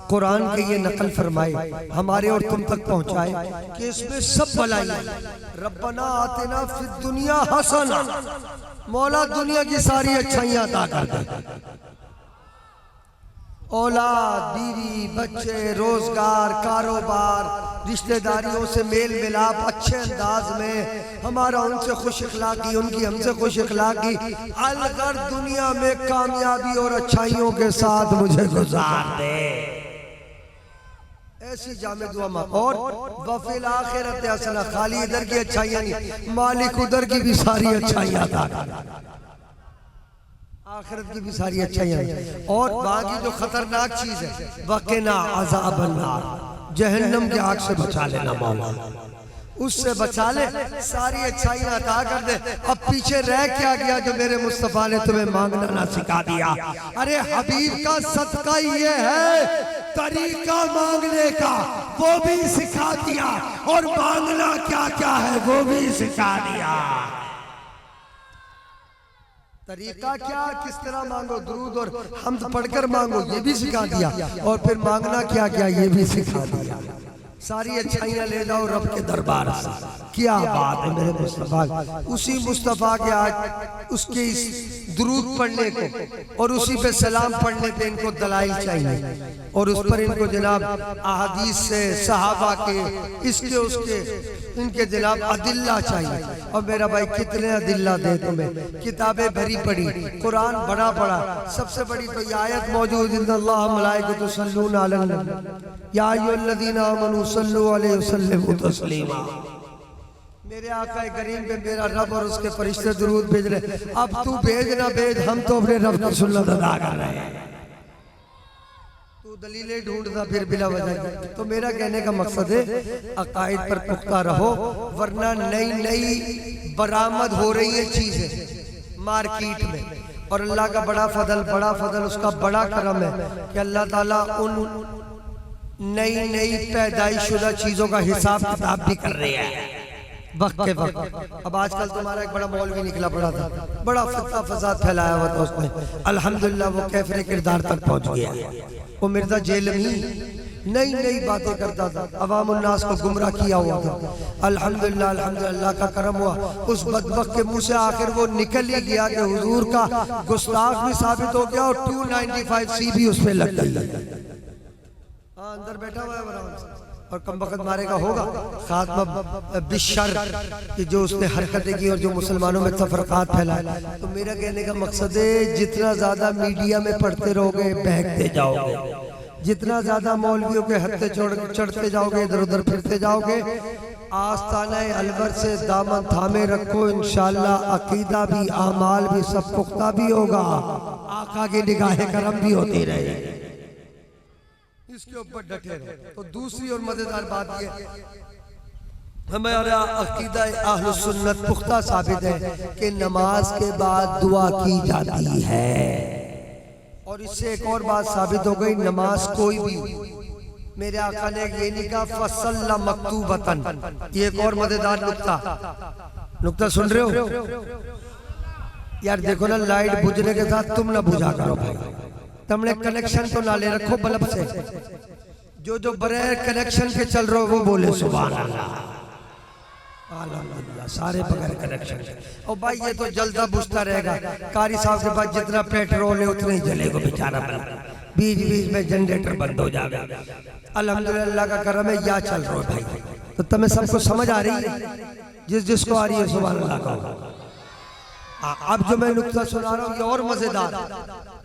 कुरान के ये नकल फरमाए, हमारे और तुम तक पहुंचाए कि इसमें सब भलाई, रब्बना आतिना फिद दुनिया हसना, मौला दुनिया की सारी अच्छाइयां अता कर दे, औलाद, बीवी, बच्चे, रोजगार, कारोबार, रिश्तेदारियों से मेल मिलाप अच्छे अंदाज में, हमारा उनसे खुश इखलाकी, उनकी हमसे खुश इखलाकी, अलगर दुनिया में कामयाबी और अच्छाइयों के साथ मुझे गुजार दे, ऐसी जामे दुआ मांग। और वफिल आखिरत हसना, खाली इधर की अच्छाइयां नहीं, मालिक उधर की भी सारी अच्छाइयां अता कर, आखिरत की भी सारी अच्छाइयां, और वहां की जो खतरनाक चीज है वक़िना अज़ाबन नार, जहन्नम की आग से बचा लेना मौला, उससे बचा ले, सारी अच्छाइयां अता कर दे। अब पीछे रह क्या गया जो मेरे मुस्तफा ने तुम्हें मांगना ना सिखा दिया? अरे हबीब का सदका ये है, तरीका मांगने का वो भी सिखा दिया, और मांगना क्या क्या है वो भी सिखा दिया। तरीका क्या, किस तरह मांगो, दुरूद और हम्द पढ़कर मांगो, ये भी सिखा दिया, और फिर मांगना क्या क्या ये भी सिखा दिया। सारी अच्छाइयां ले जाओ रब के दरबार से। क्या बात है मेरे मुस्तफा, उसी मुस्तफा के आज उसके इस दुरूद पढ़ने को और उसी पे सलाम पढ़ने पे इनको दलाइल चाहिए, और उस पर इनको जनाब अहादीस से, सहाबा के, इसके उसके इनके जनाब अदिल्ला चाहिए। और मेरा भाई कितने अदिल्ला दे तुम्हें, किताबें भरी पड़ी, कुरान बड़ा पड़ा, सबसे बड़ी तो ये आयत मौजूद, इन्नल्लाह मलाइकतु युसल्लूना अलन नबी या अय्युहल्लज़ीना आमनू सल्लु अलैहि वसल्लिमू तस्लीमा। मेरे आका करीम पे मेरा रब और उसके फरिश्ते दुरूद भेज रहे। अब तू भेज ना भेज, हम तो अपने रब की सुन्नत अदा कर रहे हैं। तू दलीलें ढूंढता फिर बिला वजह। तो मेरा कहने का मकसद है अकायद पर पुख्ता रहो, वरना नई नई बरामद हो रही है चीजें मार्केट में। और अल्लाह का बड़ा फजल उसका बड़ा करम है कि अल्लाह ताला उन नई नई पैदाइशुदा चीजों का हिसाब किताब भी कर रहे हैं वक्त के वक्त। अब आजकल तुम्हारा एक बड़ा मौलवी निकला पड़ा था, बड़ा फतवा फसाद फैलाया हुआ था उसने। अल्हम्दुलिल्लाह वो कैफरे किरदार तक पहुंच गया। वो मिर्जा जेलमी नई नई बातें करता था, अवाम उन्नास को गुमराह किया हुआ था। अल्हम्दुलिल्लाह अल्हम्दुलिल्लाह का करम हुआ, उस बदबख्त के मुंह से आखिर वो निकल ही गया कि हुजूर का गुस्ताख भी साबित हो गया और 295C भी उस पे लग गई। अंदर बैठा हुआ है बराबर और कम वक्त मारेगा होगा खात्मा बिशर कि जो उसने हरकतें की और जो मुसलमानों में तफरकात फैलाए। तो मेरा कहने का मकसद है जितना ज्यादा मीडिया में पढ़ते रहोगे बहकते जाओगे, जितना ज्यादा मौलवियों के हत्थे चढ़ते जाओगे, इधर उधर फिरते जाओगे। आस्ताना अलवर से दामन थामे रखो, इंशाअल्लाह अकीदा भी आमाल भी सब पुख्ता भी होगा, आका की निगाहे करम भी होती रहेगी। इसके ऊपर डटे रहो। तो दूसरी और मजेदार बात यह हमारा अकीदा अहलुस सुन्नत पुख्ता साबित है कि नमाज के बाद दुआ की जाती है। और इससे एक और बात साबित हो गई, नमाज कोई भी, मेरे आका ने ये नहीं कहा फसल्ला मक्तूबतन। ये एक और मजेदार नुक्ता सुन रहे हो यार? देखो ना, लाइट बुझने के साथ तुम ना बुझा करो भाई, तुमने कनेक्शन तो ना ले रखो बल्ब से। जो बगैर कनेक्शन के चल रहे हो वो बोले सुभान अल्लाह, अल्हम्दुलिल्लाह, सारे बगैर कनेक्शन। और भाई ये तो जलता बुझता रहेगा। कारी साहब के पास जितना पेट्रोल है उतना ही जलेगा बेचारा, बीच बीच में जनरेटर बंद हो जाएगा। अल्हम्दुलिल्लाह का करम है या चल रहा है भाई। तो तुम्हें सबको समझ आ रही है? जिसको आ रही है सुभान अल्लाह का। अब जो मैं नुक्ता सुना रहा हूँ ये और मजेदार।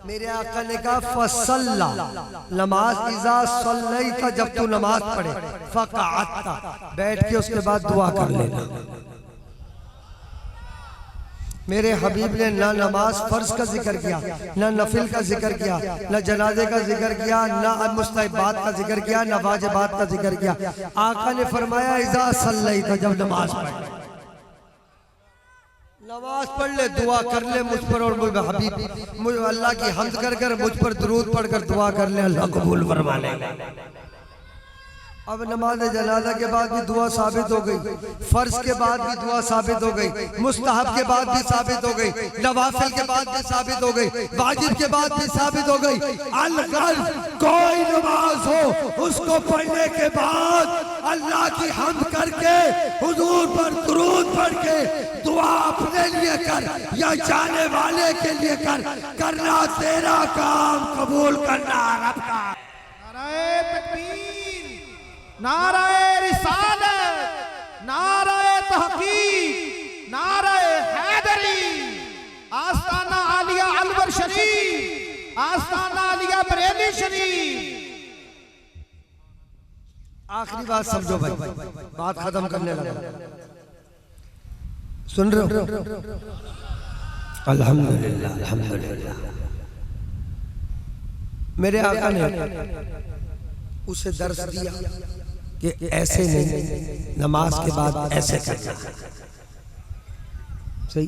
मेरे आका ने कहा फसल्ला, नमाज इज़ा सल्लैता, जब तू नमाज पढ़े, फ़क़अता, बैठ के उसके बाद दुआ कर लेना। मेरे हबीब ने ना नमाज फर्ज का जिक्र किया, ना नफिल का जिक्र किया, ना जनाजे का जिक्र किया, ना मुस्तहबात का जिक्र किया, ना वाजिबात का जिक्र किया। आका ने फरमाया इज़ा सल्लैता, जब नमाज पढ़े, नमाज पढ़ ले, दुआ कर ले मुझ पर और मुझ हबीब मुझ अल्लाह की हम्द कर कर मुझ पर दुरूद पढ़कर दुआ कर ले, अल्लाह कबूल फरमा ले। अब नमाज जनाजा के बाद भी दुआ साबित हो गई, फर्ज के बाद भी दुआ साबित हो गई, मुस्तहब के बाद भी साबित हो गई, नवाफिल के बाद भी साबित हो गई, वाजिब के बाद भी साबित हो गई। अगर कोई नमाज हो उसको पढ़ने के बाद अल्लाह की हम्द करके हुजूर पर दुरूद पढ़ के दुआ अपने लिए कर या जाने वाले के लिए कर, करना तेरा काम, कबूल करना रब का। नाराए तकबीर, नाराए रिसालत, नाराए तहकीक, नाराए हैदरी, आस्ताना आलिया अलवर शरीफ, आस्ताना आलिया बरेली शरीफ। आखिरी बात समझो भाई, बात खत्म करने लगा। सुन रहे हो? अल्हम्दुलिल्लाह अल्हम्दुलिल्लाह। मेरे आका ने उसे दर्श दिया कि ऐसे नहीं, नमाज के बाद ऐसे करना। सही?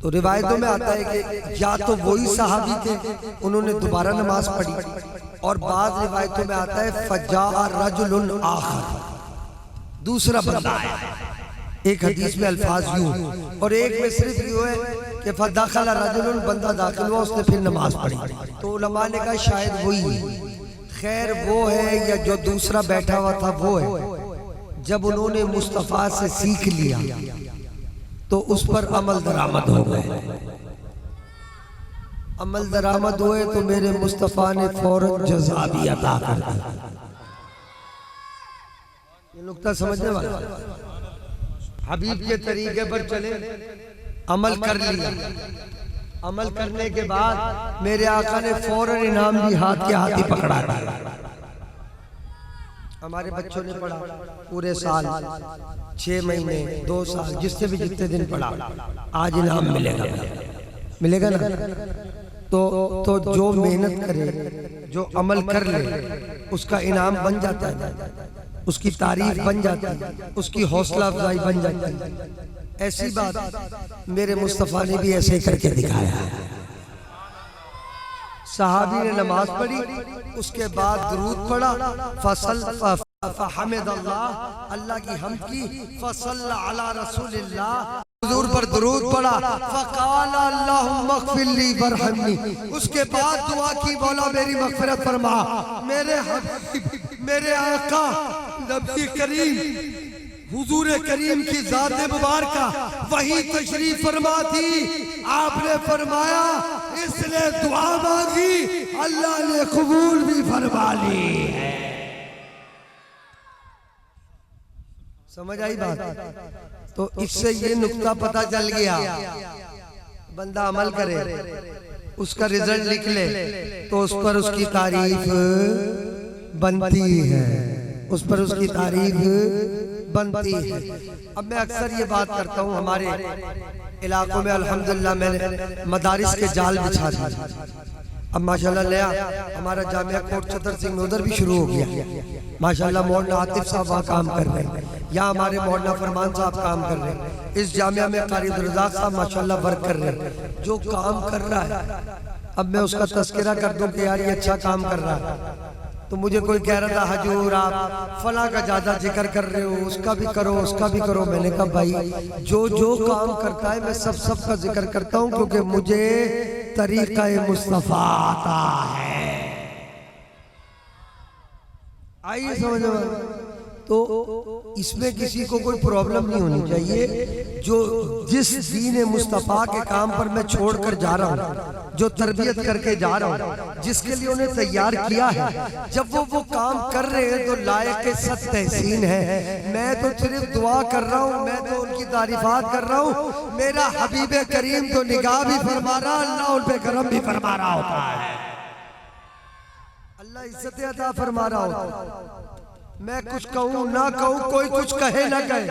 तो रिवायतों में आता है कि या तो वही सहाबी थे, उन्होंने दोबारा नमाज पढ़ी, और बाद रिवायतों में आता है फजा रजुलुन आखर, दूसरा बंदा आया। एक हदीस में अल्फाज यूं और एक में सिर्फ यूं है कि फदाखला रजुलुन, बंदा दाखिल हुआ, उसने फिर नमाज पढ़ी। तो उलमा ने कहा शायद वही, खैर वो है या जो दूसरा बैठा हुआ था वो है। जब उन्होंने मुस्तफा से सीख लिया तो उस पर अमल दरामद हो गए। अमल दरामद हुए तो मेरे मुस्तफा ने फौरन जज़ा भी अता कर दी। ये नुक्ता समझने वाला, हबीब के तरीके पर चले, अमल कर लिया। अमल करने के बाद मेरे आका ने फौरन इनाम भी हाथ के हाथ ही पकड़ा दिया। हमारे बच्चों ने पढ़ा पूरे साल, 6 महीने, 2 साल, जिससे भी जितने दिन पढ़ा, आज इनाम मिलेगा, मिलेगा ना। तो जो मेहनत करे, जो अमल कर ले, उसका इनाम बन जाता है, उसकी तारीफ बन जाती है, उसकी हौसला अफजाई बन जाती है। ऐसी बात मेरे मुस्तफ़ा ने भी ऐसे करके दिखाया है। सहाबी ने नमाज पढ़ी, उसके बाद दुरूद पढ़ा, फहमिदल्लाह, अल्लाह की हम्द की, फसल्ला अला रसूलिल्लाह, हुजूर पर दुरूद पढ़ा, फक़ाल अल्लाहुम्मा ग़फ़िरली वरहमनी, उसके बाद दुआ की, मौला मेरी मग़फ़िरत फरमा। मेरे हबीब, मेरे आका नबी करीम हुजूर करीम की ज़ात मुबारका वही तशरीफ फरमा थी। आपने फरमाया, इसने दुआ मांगी, अल्लाह ने कबूल भी फरमा ली है। समझ आई बात? तो इससे ये नुक्ता पता चल गया, बंदा अमल करे, उसका रिजल्ट लिख ले, तो उस पर उसकी तारीफ बनती है, उस पर उसकी तारीफ बनती है। अब मैं अक्सर ये बात करता हूँ, हमारे इलाकों में अल्हम्दुलिल्लाह मैंने मदारिस के जाल बिछा दिए। अब माशाल्लाह नया हमारा जामिया कोट छतर सिंह में उधर भी शुरू हो गया। माशाल्लाह मौलाना आतिफ साहब वहाँ काम कर रहे हैं, यहाँ हमारे मौलाना फरमान साहब काम कर रहे हैं, इस जामिया में कारी अब्दुर्रज़ाक साहब माशाल्लाह वर्क कर रहे हैं। जो काम कर रहा है, अब मैं उसका तस्करा कर दूं कि यार ये अच्छा काम कर रहा है, तो मुझे कोई कह रहा था, हजूर आप फला का ज्यादा जिक्र कर रहे हो, उसका भी करो, उसका भी करो। मैंने कहा भाई, जो जो काम करता है मैं सब का जिक्र करता हूँ, क्योंकि मुझे तरीका मुस्तफा आता है। आइए समझ में, तो इसमें किसी को कोई प्रॉब्लम नहीं होनी चाहिए। जो जिस दीन मुस्तफा के काम पर मैं छोड़कर जा रहा हूँ, जो तरबियत करके जा रहा हूँ, जिसके लिए उन्हें तैयार किया है, जब वो काम कर रहे हैं तो लायक सत तहसीन है। मैं तो सिर्फ दुआ कर रहा हूँ, मैं तो उनकी तारीफात कर रहा हूँ। मेरा हबीब करीम तो निगाह भी फरमा रहा, अल्लाह उन पे करम भी फरमा रहा होता है, अल्लाह इज्जत अता फरमा रहा होता है। मैं कुछ कहूँ ना कहूँ, कोई कुछ कहे ना कहे,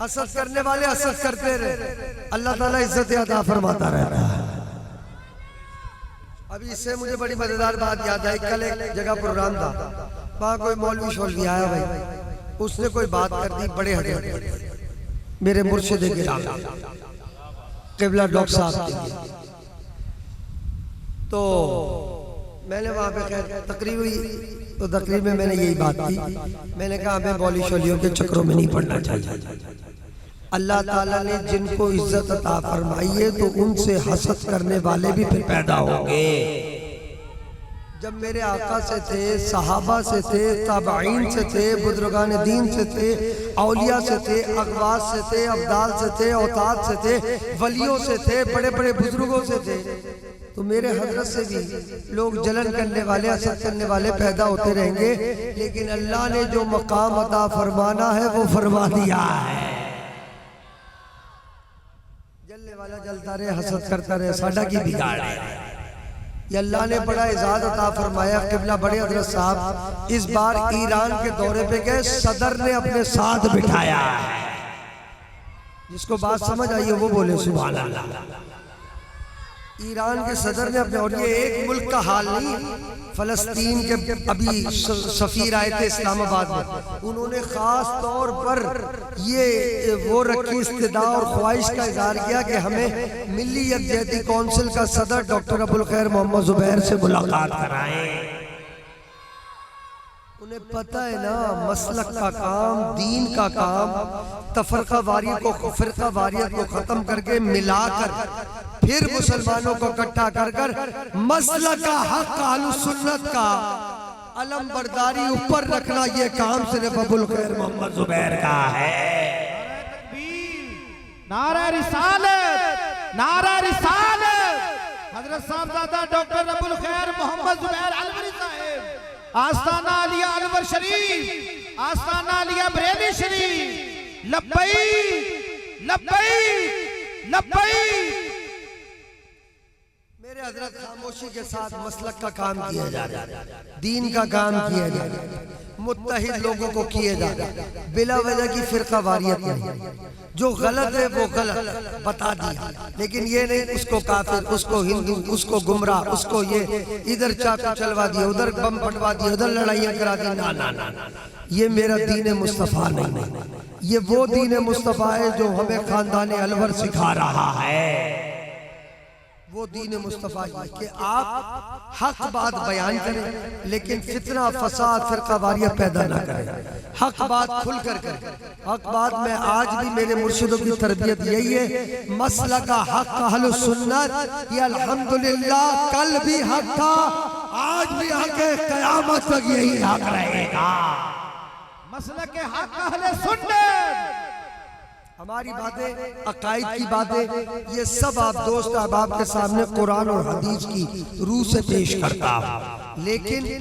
हसद करने वाले हसद करते रहे, अल्लाह ताला इज्जत अता फरमाता रहता है। अभी इससे मुझे बड़ी मजेदार बात याद आई। कल एक जगह प्रोग्राम था, वहाँ कोई मौलवी शौलवी आया भाई, उसने कोई बात कर दी, बड़े हजरत मेरे मुर्शिद क़िबला डॉक्टर साहब, तो मैंने वहाँ पे तकरीब हुई, तो तकरीब में मैंने यही बात की। मैंने कहा हमें मौलवी शौलियों के चक्रों में नहीं पड़ना चाहिए। अल्लाह ताला ने जिनको इज्जत अता फरमाई है, तो उनसे हसद करने वाले भी फिर पैदा होंगे। जब मेरे आका से थे, सहाबा से थे, ताबईन से थे, बुजुर्गान दीन से थे, औलिया से थे, अगवास से थे, अब्दाल से थे, औताद से थे, वलियों से थे, बड़े बड़े बुजुर्गों से थे, तो मेरे हजरत से भी लोग जलन करने वाले, हसद करने वाले पैदा होते रहेंगे। लेकिन अल्लाह ने जो मकाम अता फरमाना है वो फरमा दिया है। जलने वाला जलता रहे, हसद करता रहे, साडा की बिगाड़ है। ये अल्लाह ने बड़ा इजाज़ अता फरमाया। क़िबला बड़े हजरत साहब इस बार ईरान के दौरे पे गए, सदर ने अपने साथ बिठाया है। जिसको बात समझ आई है वो बोले सुभान अल्लाह। ईरान के सदर ने अपने, और ये एक मुल्क का हाल नहीं, फलस्तीन के अभी सफीर आए थे इस्लामाबाद में, उन्होंने खास तौर पर ये वो रखी इस्तिदा और ख्वाहिश का इजहार किया कि हमें मिली यकजहती काउंसिल का सदर डॉक्टर अबुल खैर मोहम्मद जुबैर से मुलाकात कराएं। उन्हें पता है ना, मसलक का काम, दीन का काम, तफरका वारियत को, फिरका वारियत को खत्म करके मिलाकर फिर मुसलमानों को इकट्ठा कर कर मसलक का हक, अहलुस सुन्नत का अलम बरदारी ऊपर रखना, ये काम सिर्फ अबुल खैर मोहम्मद जुबैर का है। नारा रिसालत, नारा रिसालत। हजरत साहबजादा डॉक्टर अबुल खैर मोहम्मद जुबैर अलवरी साहब, आस्ताना आलिया अलवर शरीफ, आस्ताना आलिया बरेली शरीफ, लब्बैक लब्बैक लब्बैक। मेरे हजरत खामोशी के साथ मसलक का काम किया जा रहा है, दीन का काम किया जा रहा है, मुत्तहिद लोगों को किए जा रहा है, बिला वजह की फिरका वारियत नहीं। जो गलत है वो गलत बता दिया, लेकिन ये नहीं उसको काफिर, उसको हिंदू, उसको गुमराह, उसको ये इधर चाकू चलवा दिया, उधर बम पटवा दिया, उधर लड़ाइयाँ करा दी। ना ना ना, ये मेरा दीन मुस्तफ़ा नहीं, ये वो दीन मुस्तफ़ा है जो हमें खानदान अलवर सिखा रहा है। वो दीन मुस्तफ़ा ये कि आप हक बात बयान करें, लेकिन फितना फसाद फिरका वारियत पैदा ना करें। हक बात खुल कर करें, हक बात में आज भी मेरे मुर्शिदों की तरबियत यही है। मसला का हक अहले सुन्नत ये अल्हम्दुलिल्लाह कल भी हक था, आज भी हक है, क़यामत तक यही हक रहेगा। मसला के हक अहले सुन्नत। हमारी बातें अकायद की बातें ये सब आप दोस्त अहबाब के सामने कुरान और हदीस की रूह से पेश करता हूं, लेकिन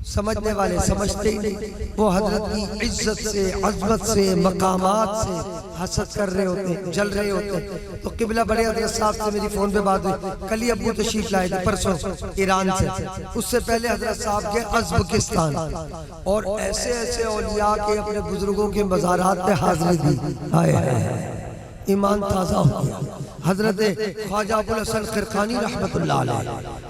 समझने वाले समझते ही नहीं। वो हजरत की इज्जत से, अज़मत से, मकामात से हसद कर रहे होते, जल रहे होते। तो किबला बड़े हजरत साहब से मेरी फोन पे बात हुई, कल ही अब्बू तशरीफ लाए थे परसों ईरान से, उससे पहले हजरत साहब के उज़्बेकिस्तान, और ऐसे ऐसे औलिया के अपने बुजुर्गों के मज़ारात पे हाज़िरी दी। हाय हाय, ईमान ताज़ा हो गया। हजरत ख्वाजा अबुल हसन खिरकानी रहमतुल्लाह अलैह,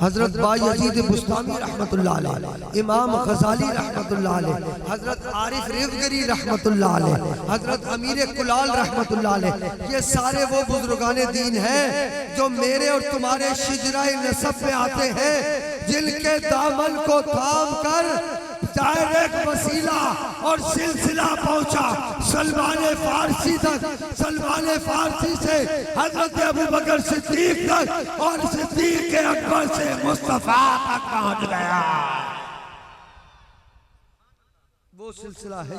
हजरत बायजीद बुस्तामी रहमतुल्लाह अलैह, इमाम गजाली रहमतुल्लाह अलैह, हजरत आरिफ रिवगरी रहमतुल्लाह अलैह, हजरत अमीर कुलाल रहमतुल्लाह अलैह, ये सारे वो बुजुर्गाने दीन हैं जो मेरे और तुम्हारे शिजराए नसब में आते हैं, जिनके दामन को थाम कर डायरेक्ट वसीला और सिलसिला पहुंचा सलमान फारसी तक, सलमान फारसी से हजरत अबू बकर सिद्दीक तक, और सिद्दीक के अकबर से मुस्तफा तक पहुंच गया। वो सिलसिला है।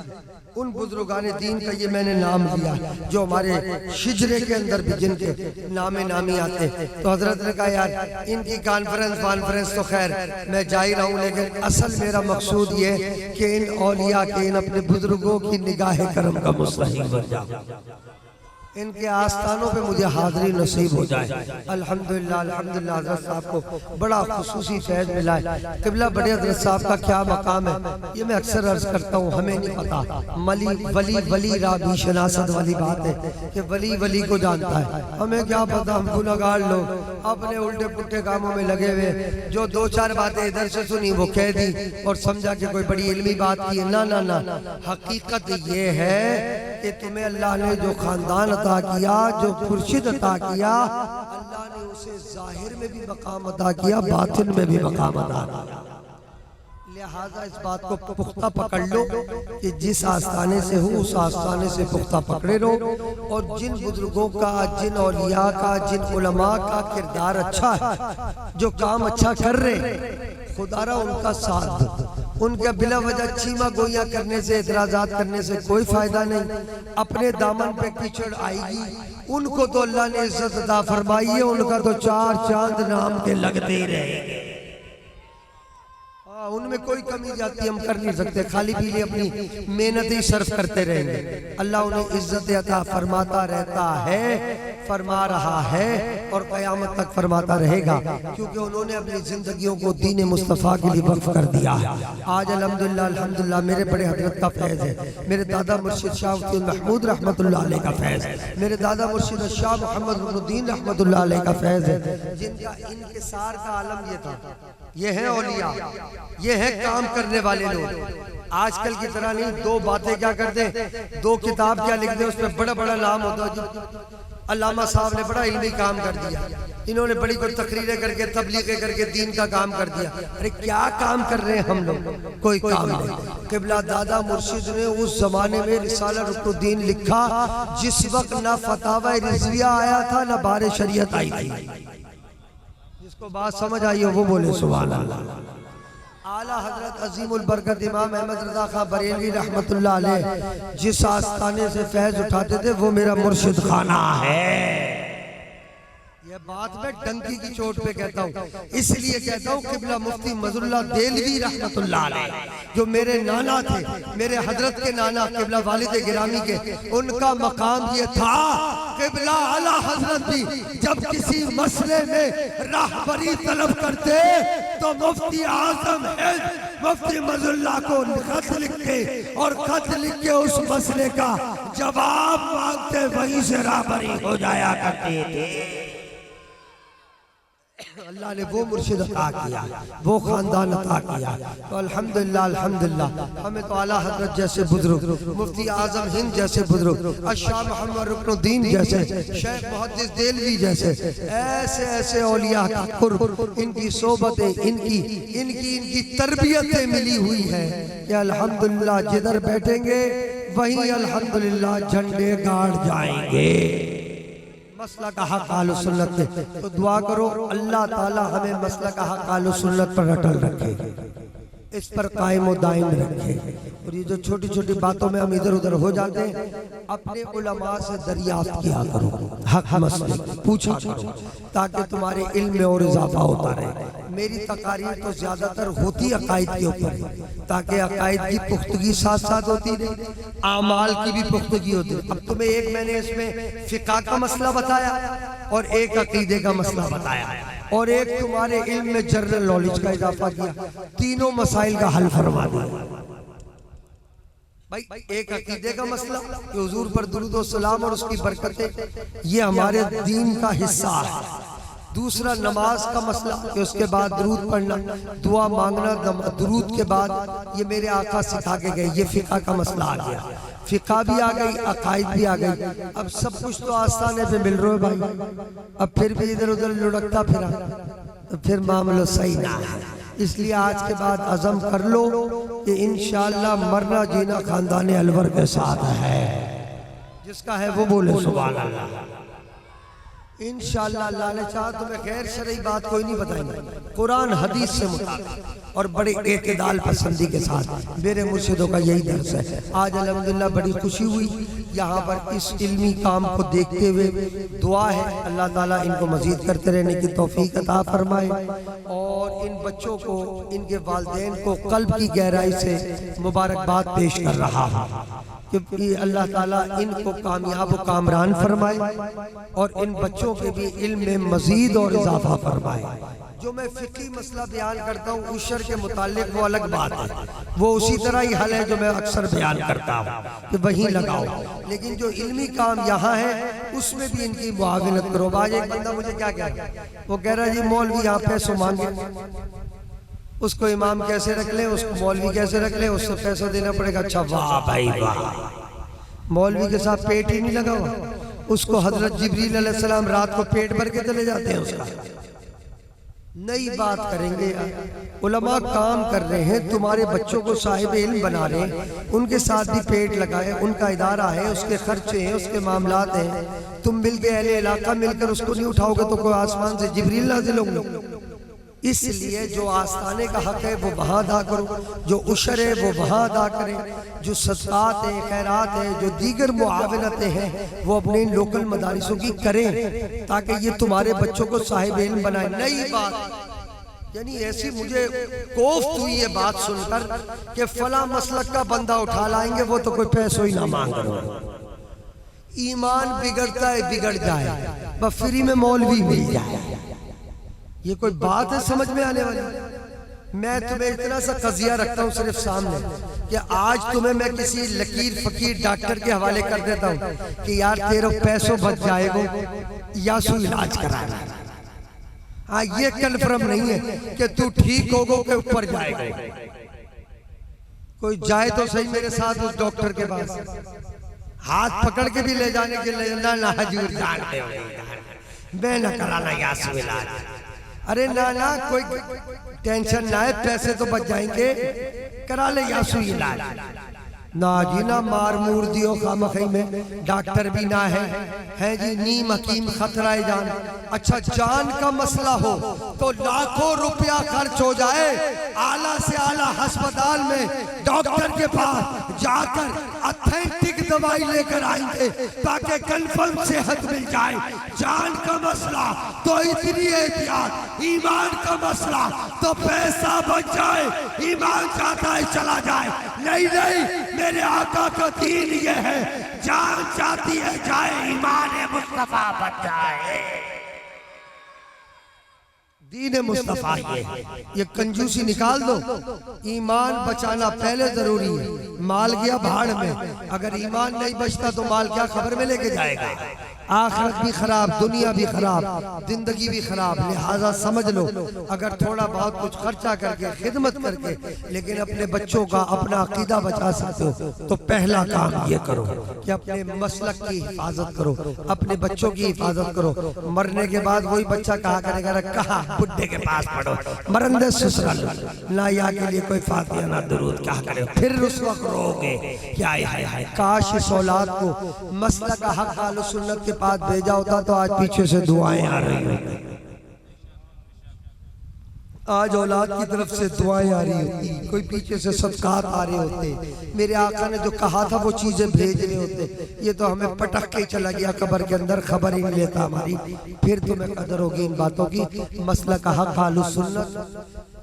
उन बुजुर्गाने दीन का ये मैंने नाम लिया जो हमारे शिजरे के अंदर भी जिनके नामे नामी आते। तो हजरत ने कहा यार इनकी कॉन्फ्रेंस तो खैर मैं जा ही रहा हूँ, लेकिन असल मेरा मकसूद ये कि इन औलिया के, इन अपने बुजुर्गों की निगाह करम का मुस्तहिक बन जाऊं, इनके आस्थानों पे मुझे हाज़िरी नसीब हो जाए। अल्हम्दुलिल्लाह अल्हम्दुलिल्लाह। हज़रत साहब को बड़ा खुसूसी फैज़ मिला है। क़िबला बड़े हज़रत साहब का क्या मकाम है ये मैं अक्सर अर्ज़ करता हूँ, हमें नहीं पता। वली वली राबी शनासत वाली बात है कि वली वली को जानता है, हमें क्या पता। हम गुनहगार लोग अपने उल्टे पुट्टे कामों में लगे हुए, जो दो चार बातें इधर से सुनी वो कह दी और समझा कि कोई बड़ी इल्मी बात की। ना ना ना, हकीकत ये है कि तुम्हें अल्लाह ने जो खानदान अता किया, जो खुर्शीद अता किया, अल्लाह ने उसे जाहिर में भी मकाम अता किया, बातिन में भी मकाम अता किया। लिहाजा इस बात को पुख्ता पकड़ लो कि जिस आस्थाने से हो उस आस्थाने से पुख्ता पकड़े रहो, और जिन बुजुर्गों का, जिन औलिया का, जिन उलमा का किरदार अच्छा है, जो काम अच्छा कर रहे, खुदारा उनका साथ दो। उनके बिला वजह चीमा गोइयां करने से, एतराजात करने से कोई फायदा नहीं। अपने दामन पे कीचड़ आएगी, उनको तो अल्लाह ने इज्जत अता फरमाई है, उनका तो चार चांद नाम के लगते रहेंगे। उनमें कोई कमी जाती हम कर नहीं सकते, खाली पीली अपनी मेहनत ही सर्फ करते रहेंगे। अल्लाह उन्हें इज्जत अता फरमाता रहता है, फरमा रहा है और क़यामत तक फरमाता रहेगा, क्योंकि उन्होंने अपनी जिंदगियों को दीन मुस्तफ़ा के लिए वक्फ कर दिया है। आज अल्हम्दुलिल्लाह अल्हम्दुलिल्लाह मेरे बड़े हजरत का फैज़ है, मेरे दादा मुर्शिद शाह महमूद रहमतुल्लाह अलैह का फैज़ है, मेरे दादा मुर्शिद शाह मोहम्मद रुकनुद्दीन रहमतुल्लाह अलैह का फैज़ है, जिनका इनकिसार का आलम ये था। ये है औलिया, ये है काम करने वाले लोग। आजकल की तरह नहीं, दो बातें क्या करते, दो किताब क्या लिख दे, उसमें बड़ा बड़ा नाम होता है। अल्लामा साहब ने बड़ा इल्मी काम कर दिया, इन्होंने बड़ी कोई तकरीरें करके, तबलीगें करके दीन का काम कर दिया। अरे क्या काम कर रहे हैं हम लोग? कोई काम नहीं। क़िबला दादा मुर्शिद ने उस जमाने में रिसाला रुकनुद्दीन लिखा जिस वक्त ना फतावा रिजविया आया था, ना बारे शरीयत आई थी। जिसको बात समझ आई हो वो बोले सुभान अल्लाह। आला हजरत अजीमुल बरकत इमाम अहमद रज़ा खां बरेलवी रहमतुल्लाह अलैह जिस आस्थाने से फैज उठाते थे वो मेरा मुर्शिद खाना है। ये यह बात मैं डंकी की चोट पे कहता हूँ, इसलिए कहता हूँ किबला मुफ्ती मजरुल्लाह देलवी रहमतुल्लाह अलैह जो मेरे नाना थे, मेरे हजरत के नाना किबला वालिद गिरामी के, उनका मकाम ये था किबला आला हजरत भी जब किसी मसले में राहबरी तलब करते तो मुफ्ती आजम मुफ्ती मजरुल्लाह को खत लिखते और खत लिख के उस मसले का जवाब मांगते, वहीं से राहबरी हो जाया करते थे। अल्लाह ने वो मुर्शिद अता किया, वो खानदान अता किया, तो अल्हम्दुलिल्लाह अल्हम्दुलिल्लाह हमें तो आला हजरत जैसे बुजुर्ग, मुफ्ती आजम हिंद जैसे बुजुर्ग, अशाह मोहम्मद रुकनुद्दीन जैसे, शेख मुहद्दिस देलवी जैसे, ऐसे ऐसे औलिया का कुर्ब, इनकी सोबतें, इनकी तरबियतें मिली हुई है कि अल्हम्दुलिल्लाह जिधर बैठेंगे वहीं अल्हम्दुलिल्लाह झंडे गाड़ जाएंगे। मसला का हक आलो सुन्नत में, तो दुआ करो अल्लाह ताला हमें मसला का हक आलो सुन्नत पर अटल रखे, इस पर कायम और दायम रखे। और ये जो छोटी छोटी बातों में हम इधर उधर हो जाते हैं, अपने उलमा से दरियाफ्त किया करो, हक मसले पूछा करो, ताकि तुम्हारे इल्म में और इजाफा होता रहे। मेरी तकारीर तो ज्यादातर होती अकायद के ऊपर, ताकि अकायद की पुख्तगी साथ साथ होती रहे, आमाल की भी पुख्तगी होती। अब तुम्हें एक मैंने इसमें फिक़ा का मसला बताया और एक अकीदे का मसला बताया और एक तुम्हारे इल्म में जनरल नॉलेज का इजाफा किया, तीनों मसाइल का हल फरमा दिया। भाई एक अकीदे का मसला कि हुजूर पर दुरूद और सलाम और उसकी बरकतें ये हमारे दीन का हिस्सा है। दूसरा नमाज का मसला कि उसके बाद दुरूद पढ़ना, दुआ मांगना, दुरूद के बाद ये मेरे आका सिखा के गए, ये फिक़ा का मसला आ गया। फिक़ा भी आ गई, अकायद भी आ गई। अब सब कुछ तो आस्ताने पे मिल रहा है भाई, अब फिर भी इधर उधर लुढ़कता फिरा तो फिर मामला सही ना है। इसलिए आज के बाद अज़म कर लो कि इंशाअल्लाह मरना जीना खानदान अलवर के साथ है, जिसका है वो बोले सुभान अल्लाह। इंशाअल्लाह अल्लाह ने चाहा तो मैं गैर शरई बात कोई नहीं बताएंगे, कुरान हदीस से मुताबिक और बड़े एतदाल पसंदी के साथ। मेरे मुर्शिदों का यही दर्स है। आज अल्हम्दुलिल्लाह बड़ी खुशी हुई यहाँ पर इस इल्मी काम को देखते हुए। दुआ है अल्लाह ताला इनको मजीद करते रहने की तौफीक अता फरमाए और इन बच्चों को, इनके वालिदैन को कल्ब की गहराई से मुबारकबाद पेश कर रहा हूँ कि अल्लाह ताला इनको कामयाब व कामरान फरमाए और इन बच्चों के भी इल्म में मजीद और इजाफा फरमाए। जो मैं फिकी मसला बयान करता हूँ उशर के मुतालिक वो अलग बात है, वो उसी तरह ही हल है जो मैं अक्सर बयान करता हूँ कि वहीं लगाओ, लेकिन जो इल्मी काम यहाँ है उसमें भी इनकी मुआविनत करो। आज एक बंदा मुझे क्या कह रहा है, वो कह रहा है जी मौलवी यहाँ पैसों मांगे, उसको इमाम कैसे रख ले, उसको मौलवी कैसे रख ले, उससे पैसा देना पड़ेगा। अच्छा वाह भाई वाह, मौलवी के साथ पेट ही नहीं लगा हुआ, उसको हजरत जिब्रील अलैहिस्सलाम रात को पेट भर के चले जाते हैं उसका। नई बात करेंगे यार, उलमा काम कर रहे हैं, तुम्हारे बच्चों को साहिब इल्म बना रहे हैं, उनके साथ भी पेट लगाए, उनका इदारा है, उसके खर्चे हैं, उसके मामलात हैं। तुम मिलके अहले इलाका मिलकर उसको नहीं उठाओगे तो कोई आसमान से जिब्रील नाज़िल होंगे। इसलिए जो आस्ताने का हक है वो वहाँ अदा करो, जो उशर है वो वहाँ अदा करें, जो सदक़ात है, खैरात है, जो दीगर मुआवनतें हैं वो अपने इन लोकल मदारिसों की करें ताकि ये तुम्हारे बच्चों को साहिब इल्म बनाए। नई बात यानी ऐसी मुझे कोफ्त हुई है बात सुनकर कि फला मसलक का बंदा उठा लाएंगे वो तो कोई पैसों ही ना मांग रहा। ईमान बिगड़ता है बिगड़ जाए, बस फ्री में मौलवी मिल जाए, ये कोई बात है समझ में आने वाली। मैं तुम्हें इतना सा कजिया रखता हूँ सिर्फ सामने कि आज तुम्हें मैं किसी लकीर फकीर डॉक्टर के हवाले कर देता हूँ कि यार तेरे पैसों बच जाएगा या सु इलाज कराना। हाँ ये कन्फर्म नहीं है कि तू ठीक होगा के ऊपर जाएगा। कोई जाए तो सही मेरे साथ उस डॉक्टर के पास, हाथ पकड़ के भी ले जाने के लिए ना हजूर जानते हो मैं न कराना या सु इलाज। अरे ना ना कोई टेंशन ना है, पैसे तो बच जाएंगे, करा ले यासु इलाज। ना जी ना मार मूर दियो खामखई में, डॉक्टर भी ना है जी, नीम हकीम खतरा है जान। अच्छा जान का मसला हो तो लाखों रुपया खर्च हो जाए, आला से आला अस्पताल में डॉक्टर के पास जाकर ऑथेंटिक दवाई लेकर आएंगे ताकि कंफर्म सेहत मिल जाए। जान का मसला तो इतनी एहतियात, ईमान का मसला तो पैसा बच जाए, ईमान चाहता है चला जाए। नहीं नहीं, मेरे आका का दीन ये है, जान चाहती है जाए, ईमान मुस्तफा बच जाए। दीन मुस्तफा ये कंजूसी निकाल दो। ईमान बचाना पहले जरूरी है। माल गया भाड़ में, अगर ईमान नहीं बचता तो माल क्या खबर में लेके जाएगा। आखिरत भी खराब, दुनिया भी खराब, जिंदगी भी खराब। लिहाजा समझ लो, अगर थोड़ा बहुत कुछ खर्चा करके, खिदमत करके, लेकिन अपने बच्चों का अपना अकीदा बचा सकते हो तो पहला काम ये करो कि अपने मसलक की हिफाजत करो, अपने बच्चों की हिफाजत करो। मरने के बाद वही बच्चा कहा करेगा, कहा बुड्ढे के पास पढ़ो, मरंदे ससुराल ना, या के लिए कोई फातिहा ना दुरूद कहा करे, फिर उस वक्त रोगे क्या है। काश इस औलाद को मसलक हक अहले सुन्नत के पास भेजा होता तो आज पीछे से दुआएं आ रही होती, आज औलाद की तरफ से दुआएं आ रही होती, कोई पीछे से सदकात आ रहे होते। मेरे आका ने जो कहा था वो चीजें भेज रहे होते। ये तो हमें पटक के चला गया कब्र के अंदर, खबर ही नहीं लेता हमारी। फिर तुम्हें कदर होगी इन बातों की। मसला का हक अहले सुन्नत,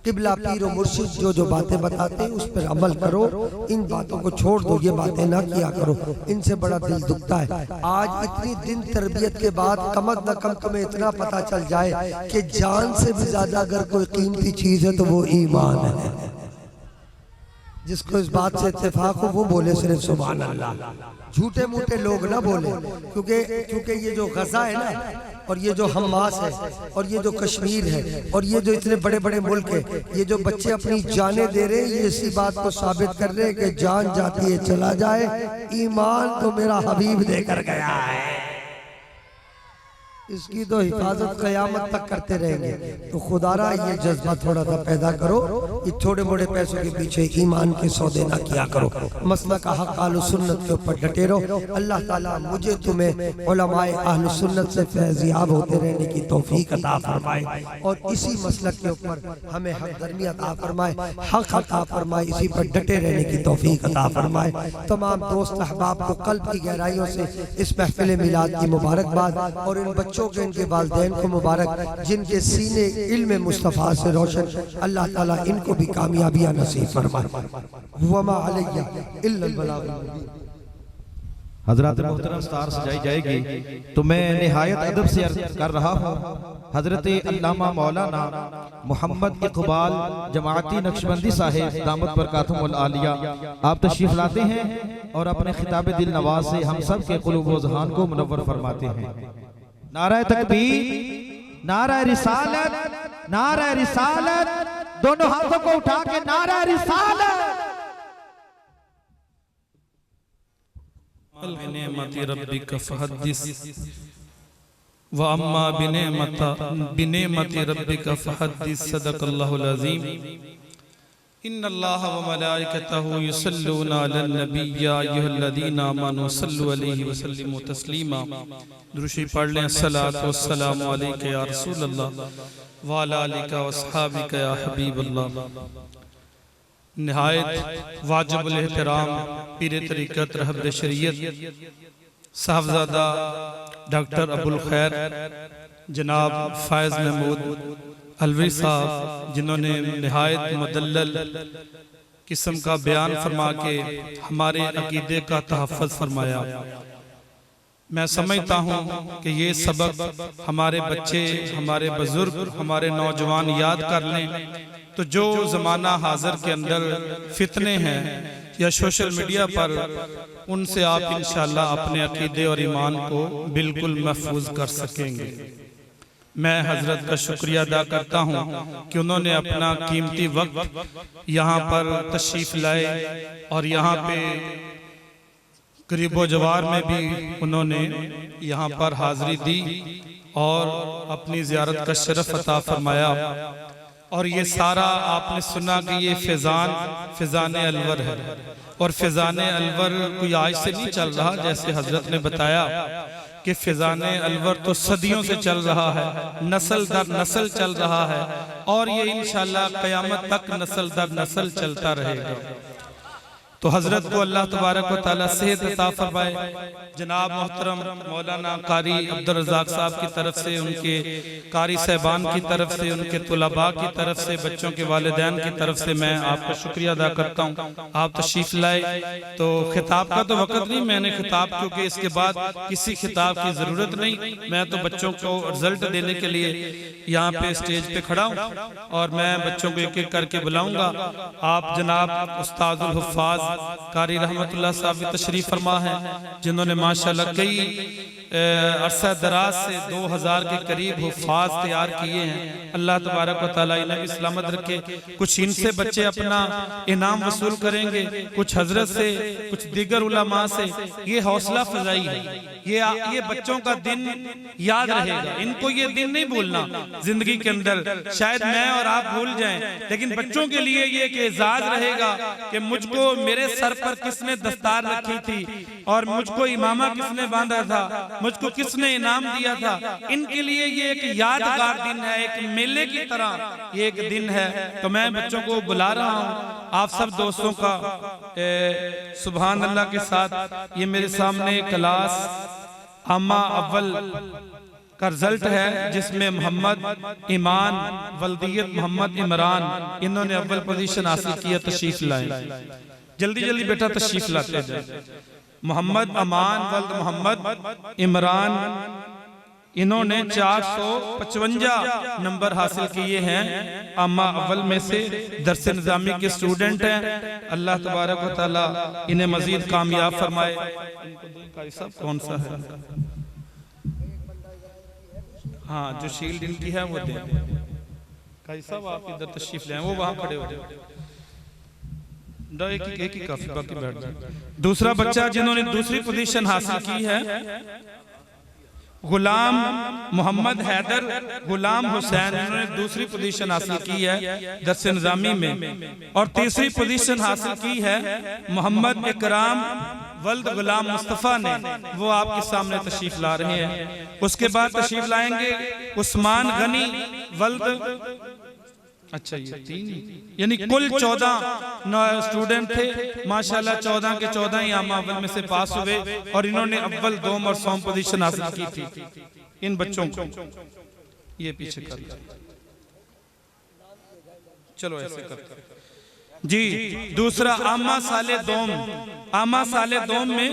किबला पीर और मुर्शिद जो बातें बताते हैं उस पर अमल करो। इन बातों को छोड़ दो, ये बातें ना किया करो, इनसे बड़ा दिल दुखता है। आज इतनी दिन तरबियत के बाद कम न कम तुम्हें इतना पता चल जाए कि जान से भी ज्यादा अगर कोई कीमती चीज है तो वो ईमान है। जिसको इस बात से इत्तेफाक हो वो बोले सिर्फ सुभान अल्लाह। झूठे मूठे लोग ना बोले, क्योंकि ये जो गजा है ना, और ये जो हमास है, और ये जो कश्मीर है, और ये जो इतने बड़े बड़े मुल्क है, ये जो बच्चे अपनी जानें दे रहे हैं, ये इसी बात को साबित कर रहे हैं कि जान जाती है चला जाए, ईमान तो मेरा हबीब देकर गया है। इसकी तो हिफाजत क़यामत तक करते रहेंगे। तो खुदारा ये जज्बा थोड़ा सा पैदा करो, ये थोड़े मोड़े पैसों के पीछे ईमान के सौदे ना किया करो। मसला का हक अहले सुन्नत के ऊपर डटे रहो। अल्लाह ताला मुझे तुम्हें उलमाए अहले सुन्नत से फैज़याब होते रहने की तौफीक अता फरमाए, और इसी मसलक के ऊपर हमें हमदर्दी अता फरमाए, हक अता फरमाए, इसी पर डटे रहने की तौफीक अता फरमाए। तमाम दोस्त अहबाब को कल्ब की गहराइयों से इस महफिल मिलाद की मुबारकबाद, और इन बच्चों के, इनके वालिदैन को मुबारक, जिनके सीने इल्म मुस्तफा से रोशन। अल्लाह ताला इनको भी कामयाबियां नसीब फरमाए। वमा अलैया इल्लल बलाग। हजरत मोहतरम स्टार सजाई जाएगी तो मैं निहायत अदब से अर्ज कर रहा हूँ। हजरत अल्लामा मौलाना मोहम्मद इकबाल जमाअती नक्शबंदी साहिब दामत बरकातुहुल आलिया आप तशरीफ लाते हैं और अपने खिताब दिल नवाज से हम सब के क़ुलूब व ज़हान को मुनव्वर फरमाते हैं। नारा तकबीर, नारा रिसालत, नारा रिसालत, दोनों हाथों को उठा के नारा रिसालत। बिनेमति रब्बिका फहद्दिस व अम्मा बिनेमति रब्बिका फहद्दिस। सदक़ल्लाहुल अज़ीम। इन्नल्लाह व मलाइकतहु युसल्लूना अलन नबी या अय्युहल्लज़ीना आमनू सल्लु अलैहि व सल्लिमू तस्लीमा। दुरूद पढ़ लें। अस्सलातु वस्सलामु अलैका या रसूलल्लाह व अला आलिका व अस्हाबिका या हबीबल्लाह। निहायत वाजिबुल एहतराम पीर तरीक़त रहबर शरीयत साहबजादा डॉक्टर अबुल खैर जनाब फ़ायज़ महमूद अलवी साहब, जिन्होंने निहायत मुदल्लल किस्म का बयान फरमा के हमारे अकीदे का तहफ़्फ़ुज़ फरमाया। मैं समझता हूँ कि ये सबक हमारे बच्चे, हमारे बुजुर्ग, हमारे नौजवान याद कर लें तो जो ज़माना हाज़िर के अंदर फितने हैं या सोशल मीडिया पर, उनसे आप इंशाअल्लाह अपने अकीदे और ईमान को बिल्कुल महफूज कर सकेंगे। मैं हजरत का शुक्रिया अदा करता हूँ कि उन्होंने अपना कीमती वक्त यहाँ पर तशरीफ लाए और यहाँ पे करीबो जवार में भी उन्होंने यहाँ पर हाजिरी दी और अपनी ज़ियारत का शरफ अता फरमाया। और ये सारा आपने सुना कि ये फिजान अलवर है, और फिजान अलवर कोई आज से नहीं चल रहा, जैसे हजरत ने बताया कि फिजान अलवर तो सदियों से चल रहा है, नस्ल दर नस्ल चल रहा है, और ये इंशाअल्लाह क़यामत तक नस्ल दर नस्ल चलता रहेगा। तो हजरत को अल्लाह तबारक व तआला सेहत अता फरमाए। जनाब मोहतरम मौलाना कारी अब्दुल रज़ाक साहब की तरफ से, उनके कारी साहबान की तरफ से, उनके तुलबा की तरफ से, बच्चों के वालिदैन की तरफ से मैं आपका शुक्रिया अदा करता हूँ। आप तशरीफ लाए तो खिताब का तो वक्त नहीं, मैंने खिताब क्योंकि इसके बाद किसी खिताब की ज़रूरत नहीं, मैं तो बच्चों को रिजल्ट देने के लिए यहाँ पे स्टेज पे खड़ा हूँ और मैं बच्चों को एक एक करके बुलाऊंगा। आप जनाब उस्तादुल हुफ़ाज़ कारी रहमतुल्लाह साहब भी तशरीफ फरमा है, जिन्होंने माशाल्लाह कई अरसा दराज से 2000 के करीब हुफ़ाज़ तैयार किए हैं। अल्लाह तबारक व तआला इन्हें भी सलामत रखे। कुछ इनसे बच्चे अपना इनाम वसूल करेंगे, कुछ हजरत से, कुछ दीगर उलमा से। ये हौसला फजाई है, ये बच्चों का दिन याद रहेगा। इनको ये दिन नहीं भूलना जिंदगी के अंदर, शायद मैं और आप भूल जाएं, लेकिन बच्चों के लिए ये एक एजाज रहेगा कि मुझको मेरे सर पर किसने दस्तार रखी थी और मुझको इमामा किसने बांधा था, मुझको किसने इनाम दिया था। इनके लिए ये एक यादगार दिन है, एक मेले की तरह ये एक दिन है। तो मैं बच्चों को बुला रहा हूँ, आप सब दोस्तों का सुभान अल्लाह के साथ। ये मेरे सामने क्लास आमा अव्वल का रिजल्ट है, जिसमें मोहम्मद ईमान वल्दियत मोहम्मद इमरान, इन्होंने अव्वल पोजीशन हासिल किया। तशरीफ लाए, जल्दी जल्दी बेटा तशरीफ लाते जाए। मोहम्मद अमान वल्द मोहम्मद इमरान, इन्होंने 455 नंबर हासिल किए हैं। आमा अव्वल में से दरस निज़ामी के स्टूडेंट हैं। अल्लाह तबारक व तआला इन्हें मजीद कामयाब फरमाए। कौन सा है? हाँ, जो शील्ड इनकी है वो दें। काजी साहब आप इधर तशरीफ ले, वो वहां खड़े हो जाए। एक ही काफी, बाकी बैठ जाए। दूसरा बच्चा जिन्होंने दूसरी पोजीशन हासिल की है, गुलाम मोहम्मद हैदर गुलाम हुसैन, इन्होंने दूसरी पोजीशन हासिल की है दरस निज़ामी में। और तीसरी पोजीशन हासिल की है मोहम्मद इकराम वल्द गुलाम मुस्तफ़ा ने, वो आपके सामने तशरीफ ला रहे हैं। उसके बाद तशरीफ लाएंगे उस्मान गनी वल्द, अच्छा ये 3, यानी कुल 14 स्टूडेंट थे। माशाल्लाह 14 के 14 ही आमा अव्वल में से पास हुए और इन्होंने अव्वल, दोम और सौम पोजीशन हासिल की थी। इन बच्चों को ये पीछे कर, चलो ऐसे कर जी। दूसरा आमा साले दोम, आमा साले दोम में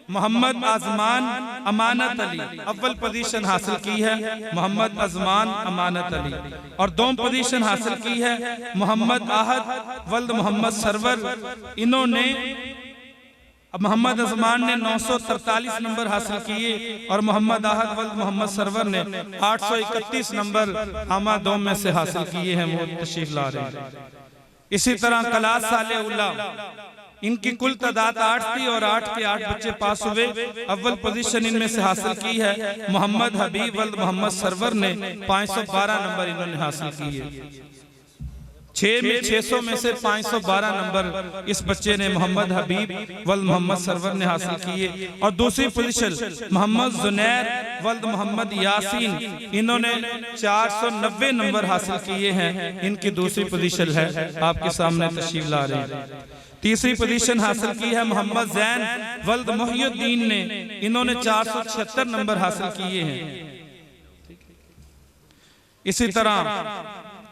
मोहम्मद आजमान अमानत अली अव्वल पोजीशन हासिल की है, मोहम्मद आजमान अमानत अली। और दोम पोजीशन हासिल की है मोहम्मद आहद वल्द मोहम्मद सरवर, इन्होंने मोहम्मद आजमान ने 943 नंबर हासिल किए और मोहम्मद आहद वल्द मोहम्मद सरवर ने 831 नंबर आमा दोम में से हासिल किए हैं। वो तशरीफ ला रहे हैं। इसी तरह क्लास साले उल्ला, इनकी कुल तादाद 8 थी और 8 के 8 बच्चे पास हुए। अव्वल पोजीशन इनमें से हासिल की है मोहम्मद हबीब वल्द मोहम्मद सरवर ने, 512 नंबर इन्होंने हासिल किए। 6 में 600 में से 512 नंबर इस बच्चे ने मोहम्मद हबीब वल्द मोहम्मद सरवर ने हासिल किए। और दूसरी पोजीशन मोहम्मद जुनैर वल्द मोहम्मद यासीन, इन्होंने 490 नंबर हासिल किए हैं। इनकी दूसरी पोजीशन है, आपके सामने तशरीफ ला रहे हैं। तीसरी पोजीशन हासिल की है मोहम्मद जैन वल्द मोहियुद्दीन ने, इन्होंने 476 नंबर हासिल किए हैं। इसी तरह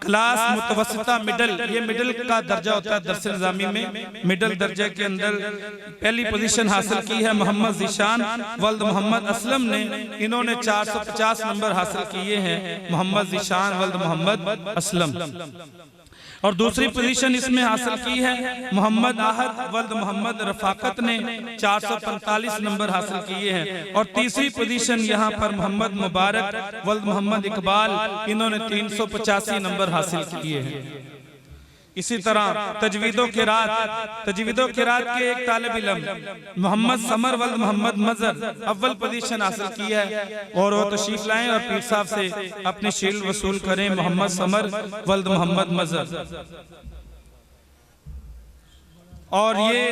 क्लास मुतवस्सिता मिडल, ये मिडल का दर्जा होता है दरस निज़ामी में। मिडल दर्जे के अंदर पहली पोजीशन हासिल की है मोहम्मद ज़ीशान वल्द मोहम्मद असलम ने, इन्होंने 450 नंबर हासिल किए हैं। मोहम्मद ज़ीशान वल्द मोहम्मद असलम। और दूसरी पोजीशन इसमें हासिल की है मोहम्मद आहद वल्द मोहम्मद रफाकत ने, 445 नंबर हासिल किए हैं। और तीसरी पोजीशन यहाँ पर मोहम्मद मुबारक वल्द मोहम्मद इकबाल, इन्होंने 385 नंबर हासिल किए हैं। इसी तरह तजवीदो किरात के एक तालिब इल्म मोहम्मद समर वल्द मोहम्मद मजर अव्वल पोजीशन हासिल की है। और वो तशरीफ लाएं और पीर साहब से अपनी शील्ड वसूल करें। मोहम्मद समर वल्द मोहम्मद मजर। और ये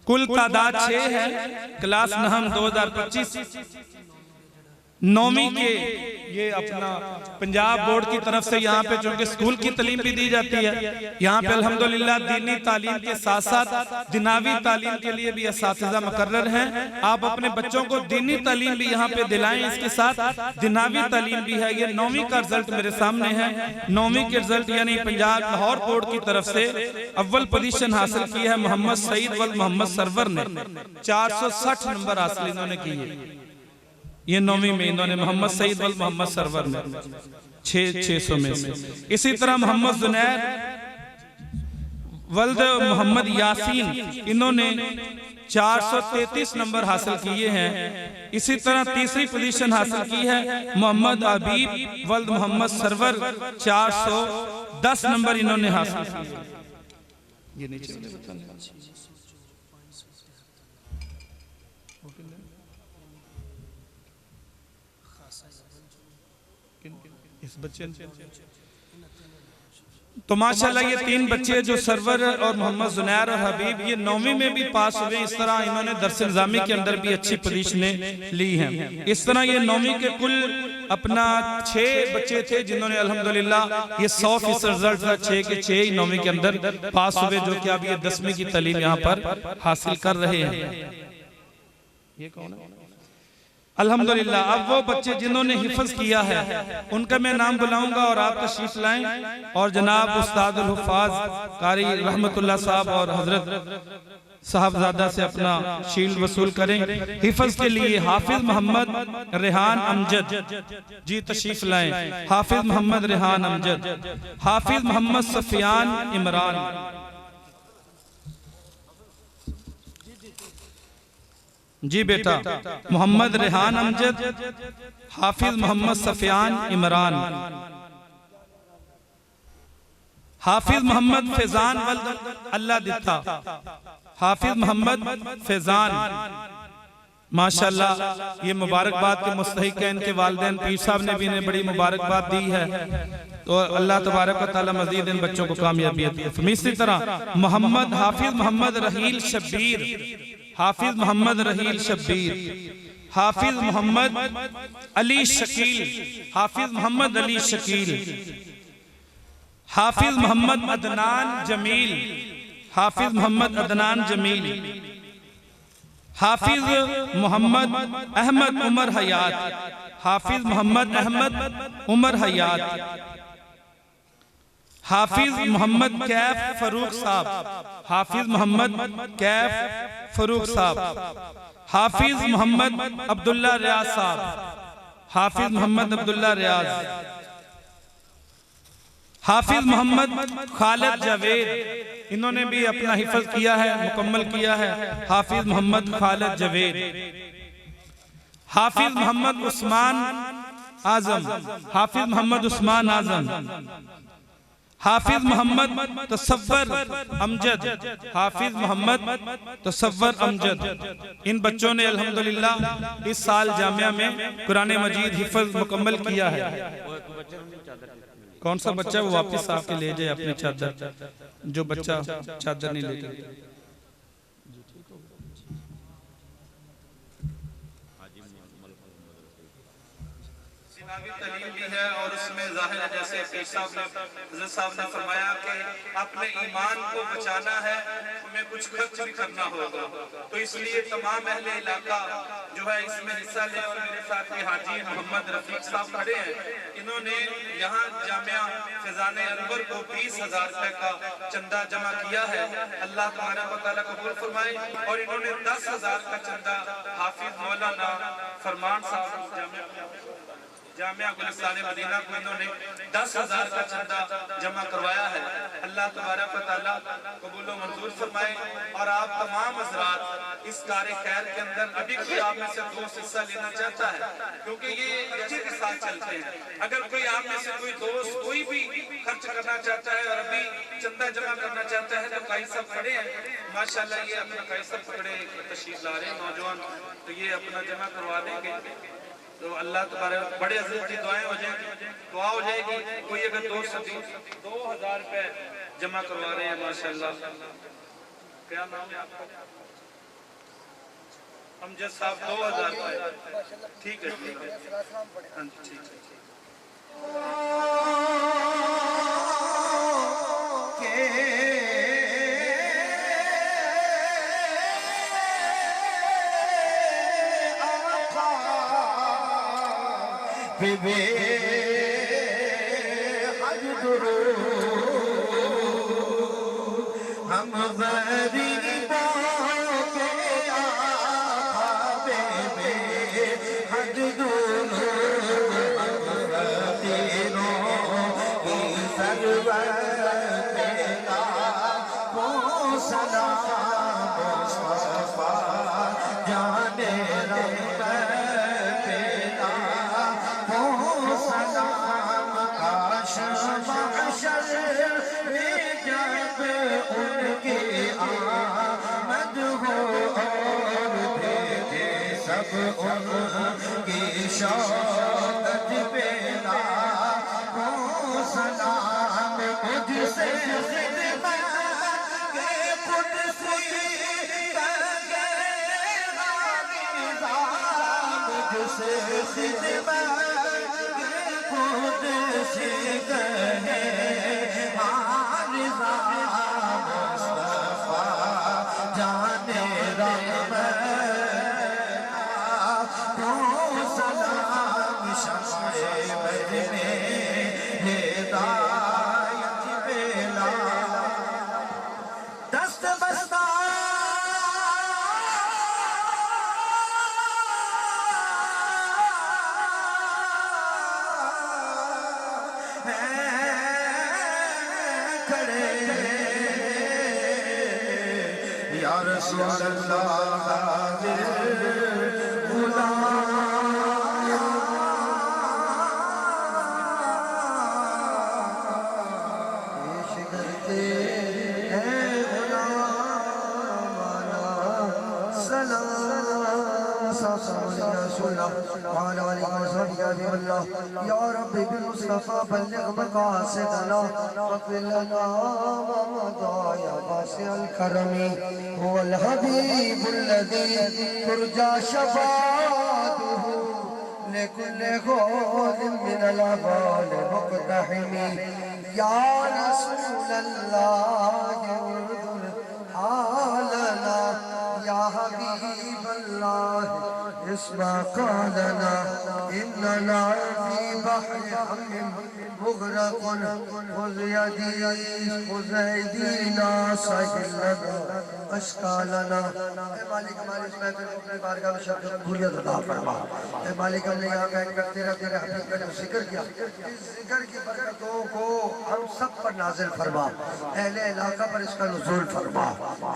कुल तादाद 6 है। क्लास नहम 2025 9वीं के ये अपना पंजाब बोर्ड की तरफ से यहाँ पे चूंकि स्कूल की तालीम भी दी जाती है, यहाँ पे अल्हम्दुलिल्लाह दीनी तालीम के साथ साथ दिनावी तालीम के लिए भी असातिज़ा मुकर्रर हैं। आप अपने बच्चों को दीनी तालीम भी यहाँ पे दिलाएं, इसके साथ दिनावी तालीम भी है। ये 9वीं का रिजल्ट मेरे सामने है। 9वीं के रिजल्ट यानी पंजाब लाहौर बोर्ड की तरफ से अव्वल पोजीशन हासिल की है मोहम्मद सईद वल मोहम्मद सरवर ने। 460 नंबर हासिल इन्होंने किए ये 9वीं में। इन्होंने मोहम्मद सईद वल मोहम्मद सरवर ने 600 में से। इसी तरह मोहम्मद जुनैर वल्द मोहम्मद यासीन इन्होंने 433 नंबर हासिल किए हैं। इसी तरह तीसरी पोजीशन हासिल की है मोहम्मद हबीब वल्द मोहम्मद सरवर, 410 नंबर इन्होंने हासिल किए। ये नीचे इस बच्चे तो माशाल्लाह ये 3 बच्चे जो सरवर और मोहम्मद जुनैर और हबीब ये 9वीं में भी पास हुए। इस तरह इन्होंने दरस निज़ामी के अंदर भी अच्छी पोजीशनें ली हैं। इस तरह ये 9वीं के कुल अपना 6 बच्चे थे जिन्होंने अल्हम्दुलिल्लाह ये 100% रिजल्ट था। 6 के 6 ही 9वीं के अंदर पास हुए, जो कि अब ये 10वीं की तालीम यहाँ पर हासिल कर रहे हैं। ये कौन है? अल्हम्दुलिल्लाह अब वो बच्चे जिन्होंने हिफ्ज किया है उनका मैं नाम बुलाऊंगा और आप तशरीफ लाएं और जनाब उस्ताद अल हुफ़ाज़ कारी रहमतुल्लाह साहब और हजरत साहबजादा से अपना शील्ड वसूल करें। हिफ्ज के लिए हाफिज मोहम्मद रेहान अमजद जी तशरीफ लाएं। हाफिज मोहम्मद रेहान अमजद, हाफिज मोहम्मद सफियान इमरान, जी बेटा मोहम्मद रेहान अमजद, हाफिज मोहम्मद सफियान इमरान, हाफिज मोहम्मद फैजान वल्द अल्लाह दिता, हाफिज मोहम्मद फैजान। माशाल्लाह ये मुबारकबाद के मुस्तहिक है। इनके वालिदैन पीर साहब ने भी इन्हें बड़ी मुबारकबाद दी है, तो अल्लाह तबारक व तआला मज़ीद इन बच्चों को कामयाबी अता फरमाए। इसी तरह मोहम्मद हाफिज मोहम्मद रहील शब्बीर, हाफिज मोहम्मद रहील शब्बीर, हाफिज मोहम्मद अली शकील, हाफिज मोहम्मद अली शकील, हाफिज मोहम्मद अदनान जमील, हाफिज मोहम्मद अदनान जमील, हाफिज मोहम्मद अहमद उमर हयात, हाफिज मोहम्मद अहमद उमर हयात, हाफिज मोहम्मद कैफ फरूक साहब, हाफिज मोहम्मद कैफ फरूक साहब, हाफिज मोहम्मद अब्दुल्ला रियाज साहब, हाफिज मोहम्मद अब्दुल्ला रियाज, हाफिज मोहम्मद खालिद जावेद इन्होंने भी अपना हिफ्ज किया है, मुकम्मल किया है। हाफिज मोहम्मद खालिद जावेद, हाफिज मोहम्मद उस्मान आजम, हाफिज मोहम्मद उस्मान आजम, हाफिज मोहम्मद तसव्वर अमजद, हाफिज मोहम्मद तसव्वर अमजद। इन बच्चों ने अल्हम्दुलिल्लाह इस साल जामिया में कुरान मजीद हिफ्ज मुकम्मल किया है। कौन सा बच्चा वो वापस आपके ले जाए अपनी चादर, जो बच्चा चादर नहीं लेके। तालीम भी है और उसमें जाहिर है जैसे पीर साहब ने फरमाया कि अपने ईमान को बचाना है, हमें कुछ खर्च भी करना होगा। तो इसलिए तमाम अहले इलाका जो है इसमें हिस्सा ले। और मेरे साथ में हाजी मोहम्मद रफीक साहब खड़े हैं, इन्होंने यहाँ जामिया फैजान अनवर को 20,000 रुपए का चंदा जमा किया है। अल्लाह तबारक व तआला कबूल फरमाए। और इन्होंने 10,000 का चंदा हाफिज मौलाना फरमान साहब जामिया गुलिस्तान मदीना को इन्होंने 10,000 का चंदा जमा करवाया है। अल्लाह तबारक व तआला कबूल व मंजूर फरमाए। और आप तमाम हज़रात इस कार्य खैर के अंदर अभी कोई आप में से दोस्त हिस्सा लेना चाहता है, क्योंकि ये बच्चे के साथ चलते हैं। अगर कोई आप में से कोई दोस्त कोई भी खर्च करना चाहता है और अभी चंदा जमा करना चाहता है तो काई सब खड़े हैं माशाल्लाह, ये अपना काई सब पकड़े तशरीफ ला रहे हैं नौजवान, तो ये अपना जमा करवा देंगे। तो अल्लाह तुम्हारे बड़े अजीज की दुआएं हो जाएगी, दुआ हो जाएगी। कोई अगर 2,000 रुपए जमा करवा रहे हैं माशाल्लाह। क्या नाम है आपका? अमजद साहब 2000 ठीक है ठीक है हाँ जी ठीक है बेबे हज दुरू हम गरीबों के आका बेबे हज दुरू हम फकीरों की सरवत तेरा वो सलाम मुस्तफा जाने रहमत तेरा सलाम काश महशर में जब उनकी आमद हो और भेजे सब उनकी शौकत पेला हो सलाम मुझसे खिदमत के कुदसी कहे हामिदा मुझसे खिदमत से कहे हारिज़ा मुस्तफा जाने रहमत तो सलाम शम्से बद में हिदायत बेला दस्त बस्ता या रसूल अल्लाह गुलाम पेश करते हैं गुलामाना सलाम या रब्बी बिल मुस्तफा बल्लिग मकासिदना वक़िल लना मदाया वासिअल करमी हुवल हबीबुल्लज़ी तुरजा शफ़ाअतुहु लिकुल्लि ग़ौलिन मिनल अग़वाल मुक़तहिमी या रसूलल्लाह उर्दुल हालना या हबीबल्लाह इस्मा क़ालना इन्नना फ़ी बहरि हम्मिन मुग़रक़ुन ख़ुज़ यदी ख़ुज़ अयदीना सहिल लना अश्कालना। ऐ मालिक हमारे इस महफ़िल को अपनी बारगाह में शर्फ़ कबूलियत अता फरमा। ऐ मालिक हमने यहाँ बैठ कर तेरा हबीब का जो ज़िक्र किया, इस ज़िक्र की बरकतों को हम सब पर नाज़िल फरमा, अहले इलाका पर इसका नुज़ूल फरमा।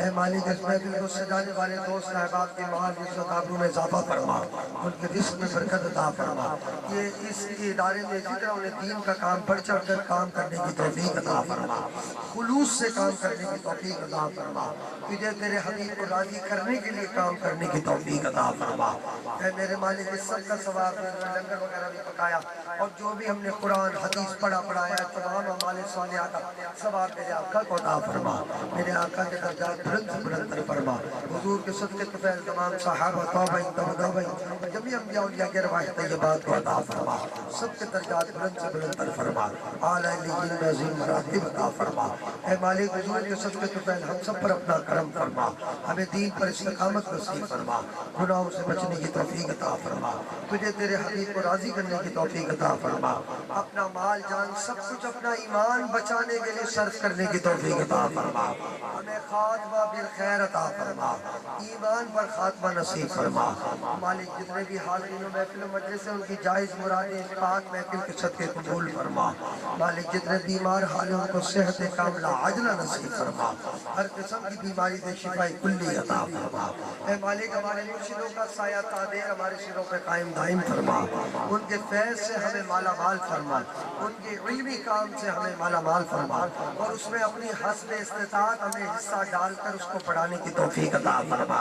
ऐ मालिक इस महफ़िल को सजाने वाले दोस्त साहिबात के माल इज़्ज़त आबरू में इज़ाफ़ा फरमा, उनके रिज़्क़ में बरकत अता फरमा। ये इस इदारे में इसी तरह उन्हें दीन का काम बढ़ चढ़ कर काम करने की तौफ़ीक़ अता फरमा, खुलूस से काम करने की तौफ़ीक़ अता फरमा, तुझे तेरे हबीब को राज़ी करने के लिए काम करने की तौफ़ीक़ अता फरमा। ऐ मेरे मालिक इस सब का सवाब लंगर वगैरह भी पकाया और जो भी हमने कुरान हदीस पढ़ाया तमाम अमाल सालिहा का सवाब मेरे आका को अता फरमा, मेरे आका के दर्जात बुलंद फरमा। हुजूर के सदक़े तुफ़ैल तमाम सहाबा ताबईन तबईन जमी अंबिया औलिया के रवाह तय्यबात को अता फरमा, सबके दर्जात बुलंद से बुलंद फरमा, आला इल्लिय्यीन में अज़ीम मरातिब अता फरमा। ऐ मालिक हुजूर के सदक़े तुफ़ैल हम सब पर अपना करम फरमा, हमें दीन पर इस्तिक़ामत नसीब फरमा, गुनाहों से बचने की तौफ़ीक़ अता फरमा, तुझे तेरे हबीब को राज़ी करने की तौफ़ीक़ अता फरमा, अपना माल जान सब कुछ अपना ईमान बचाने के लिए सर्फ करने की तौफ़ीक़ अता फरमा, हमें खात्मा बिल खैर अता फरमा, ईमान पर खात्मा नसीब फरमा। मालिक जितने भी हाज़रीन महफ़िल मजलिस से उनकी जायज़ मुरादें इस पाक महफ़िल के सदक़े कबूल फरमा। मालिक जितने बीमार हाल हैं उनको सेहत कामिला आजला नसीब फरमा, हर किस्म की बीमारी से शिफाए कुल्ली अता फरमा। ऐ मालिक हमारे मुर्शिदों का साया तादेर हमारे सिरों पे कायम दायम फरमा, उनके फैज़ से हमें माला माल फरमा, उनके इल्मी काम से हमें माला माल फरमा और उसमें अपनी हस्ब इस्तिताअत हमें हिस्सा साथ डालकर उसको पढ़ाने की तौफीक अता फरमा,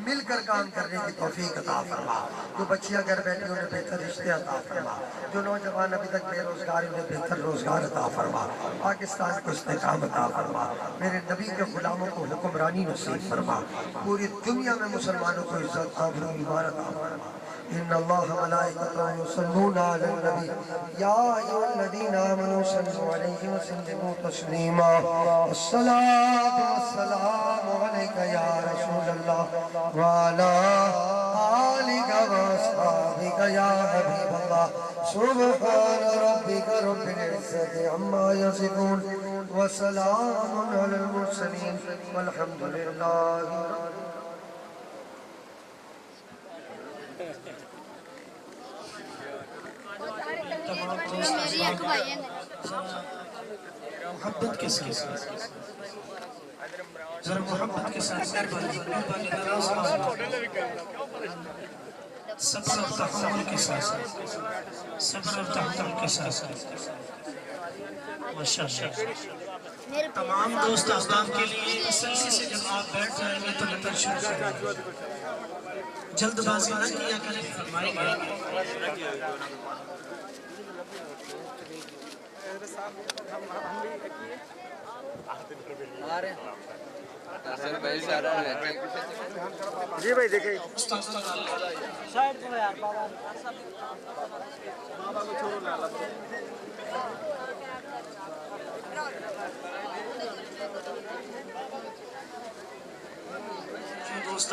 मिलकर काम करने की तौफीक अता फरमा। जो बच्चियां घर बैठी उन्हें बेहतर रिश्ते अता फरमा, जो नौजवान अभी तक बेरोजगार उन्हें बेहतर रोजगार अता फरमा, पाकिस्तान को इस्तेकाम अता फरमा, मेरे नबी के गुलामों को हुक्मरानी नसीब फरमा, पूरी दुनिया में मुसलमानों को इज्जत आबरू ईमान अता फरमा। इन्नल्लाह व मलाइकतहु युसल्लूना अलन नबी या अय्युहल्लज़ीना आमनू सल्लु अलैहि व सल्लिमू तस्लीमा। अस्सलातु वस्सलामु अलैका या रसूलल्लाह व अला आलिका व अस्हाबिका या हबीबल्लाह। सुब्हान रब्बिका रब्बिल इज्जति अम्मा यसिफून व सलामुन अलल मुरसलीन वल्हम्दुलिल्लाहि रब्बिल। मोहब्बत के साथ जरा मोहब्बत के साथ सब्र और तहम्मुल के साथ सब्र और तहम्मुल के साथ माशाअल्लाह। तमाम दोस्त अहबाब के लिए तसल्ली से जब आप बैठ जाएंगे तो नतर शुरू करेंगे, जल्दबाजी न किया करें, फरमाएंगे। जी भाई देखिए दोस्त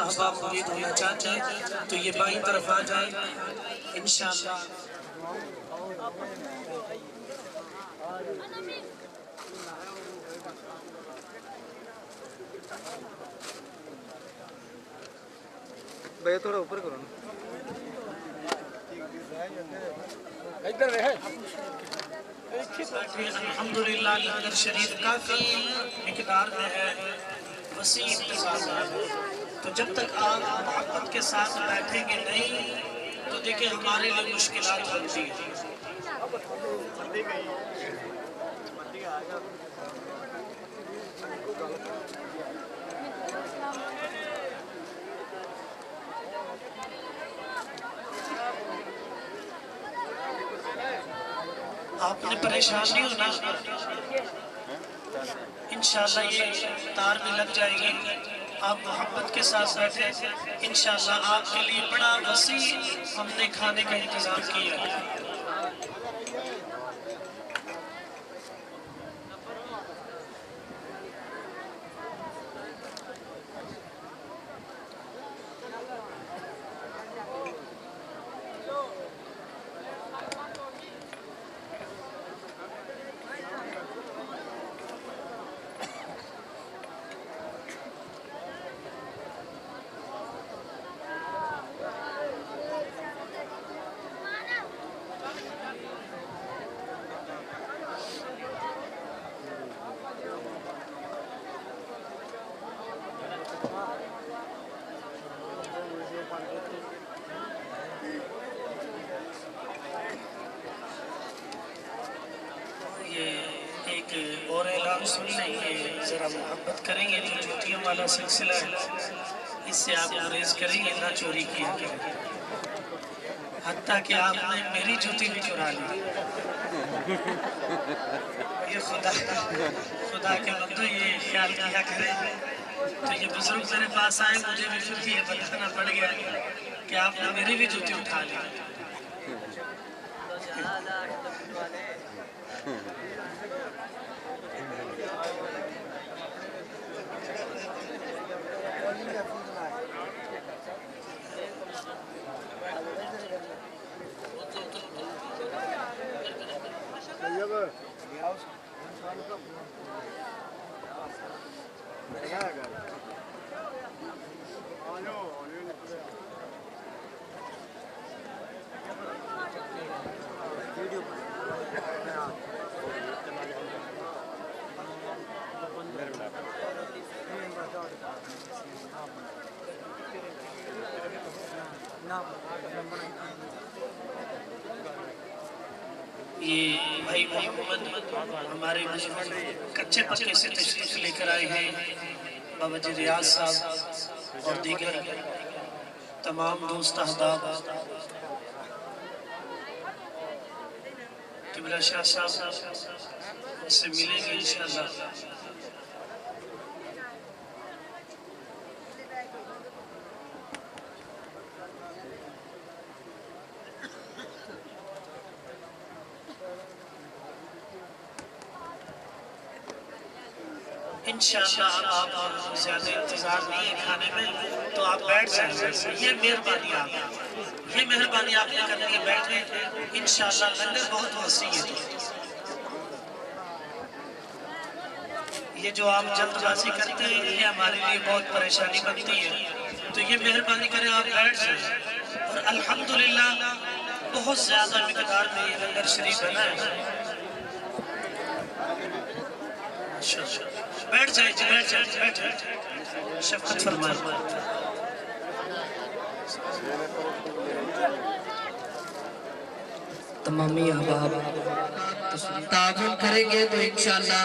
अहबाब मुरीद होना चाहते हैं तो ये बाईं तरफ आ जाए इंशाअल्लाह। भैया थोड़ा ऊपर करो ना, इधर रहे। अल्हम्दुलिल्लाह लंगर शरीफ काफी मिकदार में है, वसी इंतजाम है, तो जब तक आप मोहब्बत के साथ बैठेंगे नहीं तो देखिए हमारे लिए मुश्किलात होती है। आपने परेशान नहीं होना, इंशाअल्लाह ये तार में लग जाएगी। आप मोहब्बत के साथ बैठे, इंशाअल्लाह आपके लिए बड़ा वसी हमने खाने का इंतजाम किया है। और ऐलान सुन लेंगे, ज़रा मोहब्बत करेंगे। जो जूतियों वाला सिलसिला है इससे आप गुरेज करेंगे, ना चोरी किया करेंगे। हत्ता कि आपने मेरी जूती भी चुरा ली। ये खुदा के बंदो ये ख्याल किया करें। तो ये बुजुर्ग मेरे पास आए, मुझे भी फिर ये बताना पड़ गया कि आपने मेरी भी जूती उठा ली। ये भाई मोहम्मद हमारे कच्चे पक्के से तशरीफ लेकर आए हैं। बाबा जी रियाज साहब और दीगर तमाम दोस्त अहबाब किबला शाह साहब उनसे मिलेंगे इंशाअल्लाह। इंशाअल्लाह अब आप ज़्यादा इंतज़ार नहीं है खाने में, तो आप बैठ जाएंगे। ये मेहरबानी आपने करनी है, बैठे इंशाअल्लाह। लंगर बहुत वसी है, ये जो आप जल्दबाजी करते हैं ये हमारे लिए बहुत परेशानी बनती है। तो ये मेहरबानी करें आप बैठ जाएं। और अल्हम्दुलिल्लाह बहुत ज़्यादा मिक़दार में ये लंगर शरीफ बना है। बैठ जाए जी, बैठ जाए, शफ़क़त फरमाए। तमामी अहबाब ताज़ुम करेंगे तो इंशाअल्लाह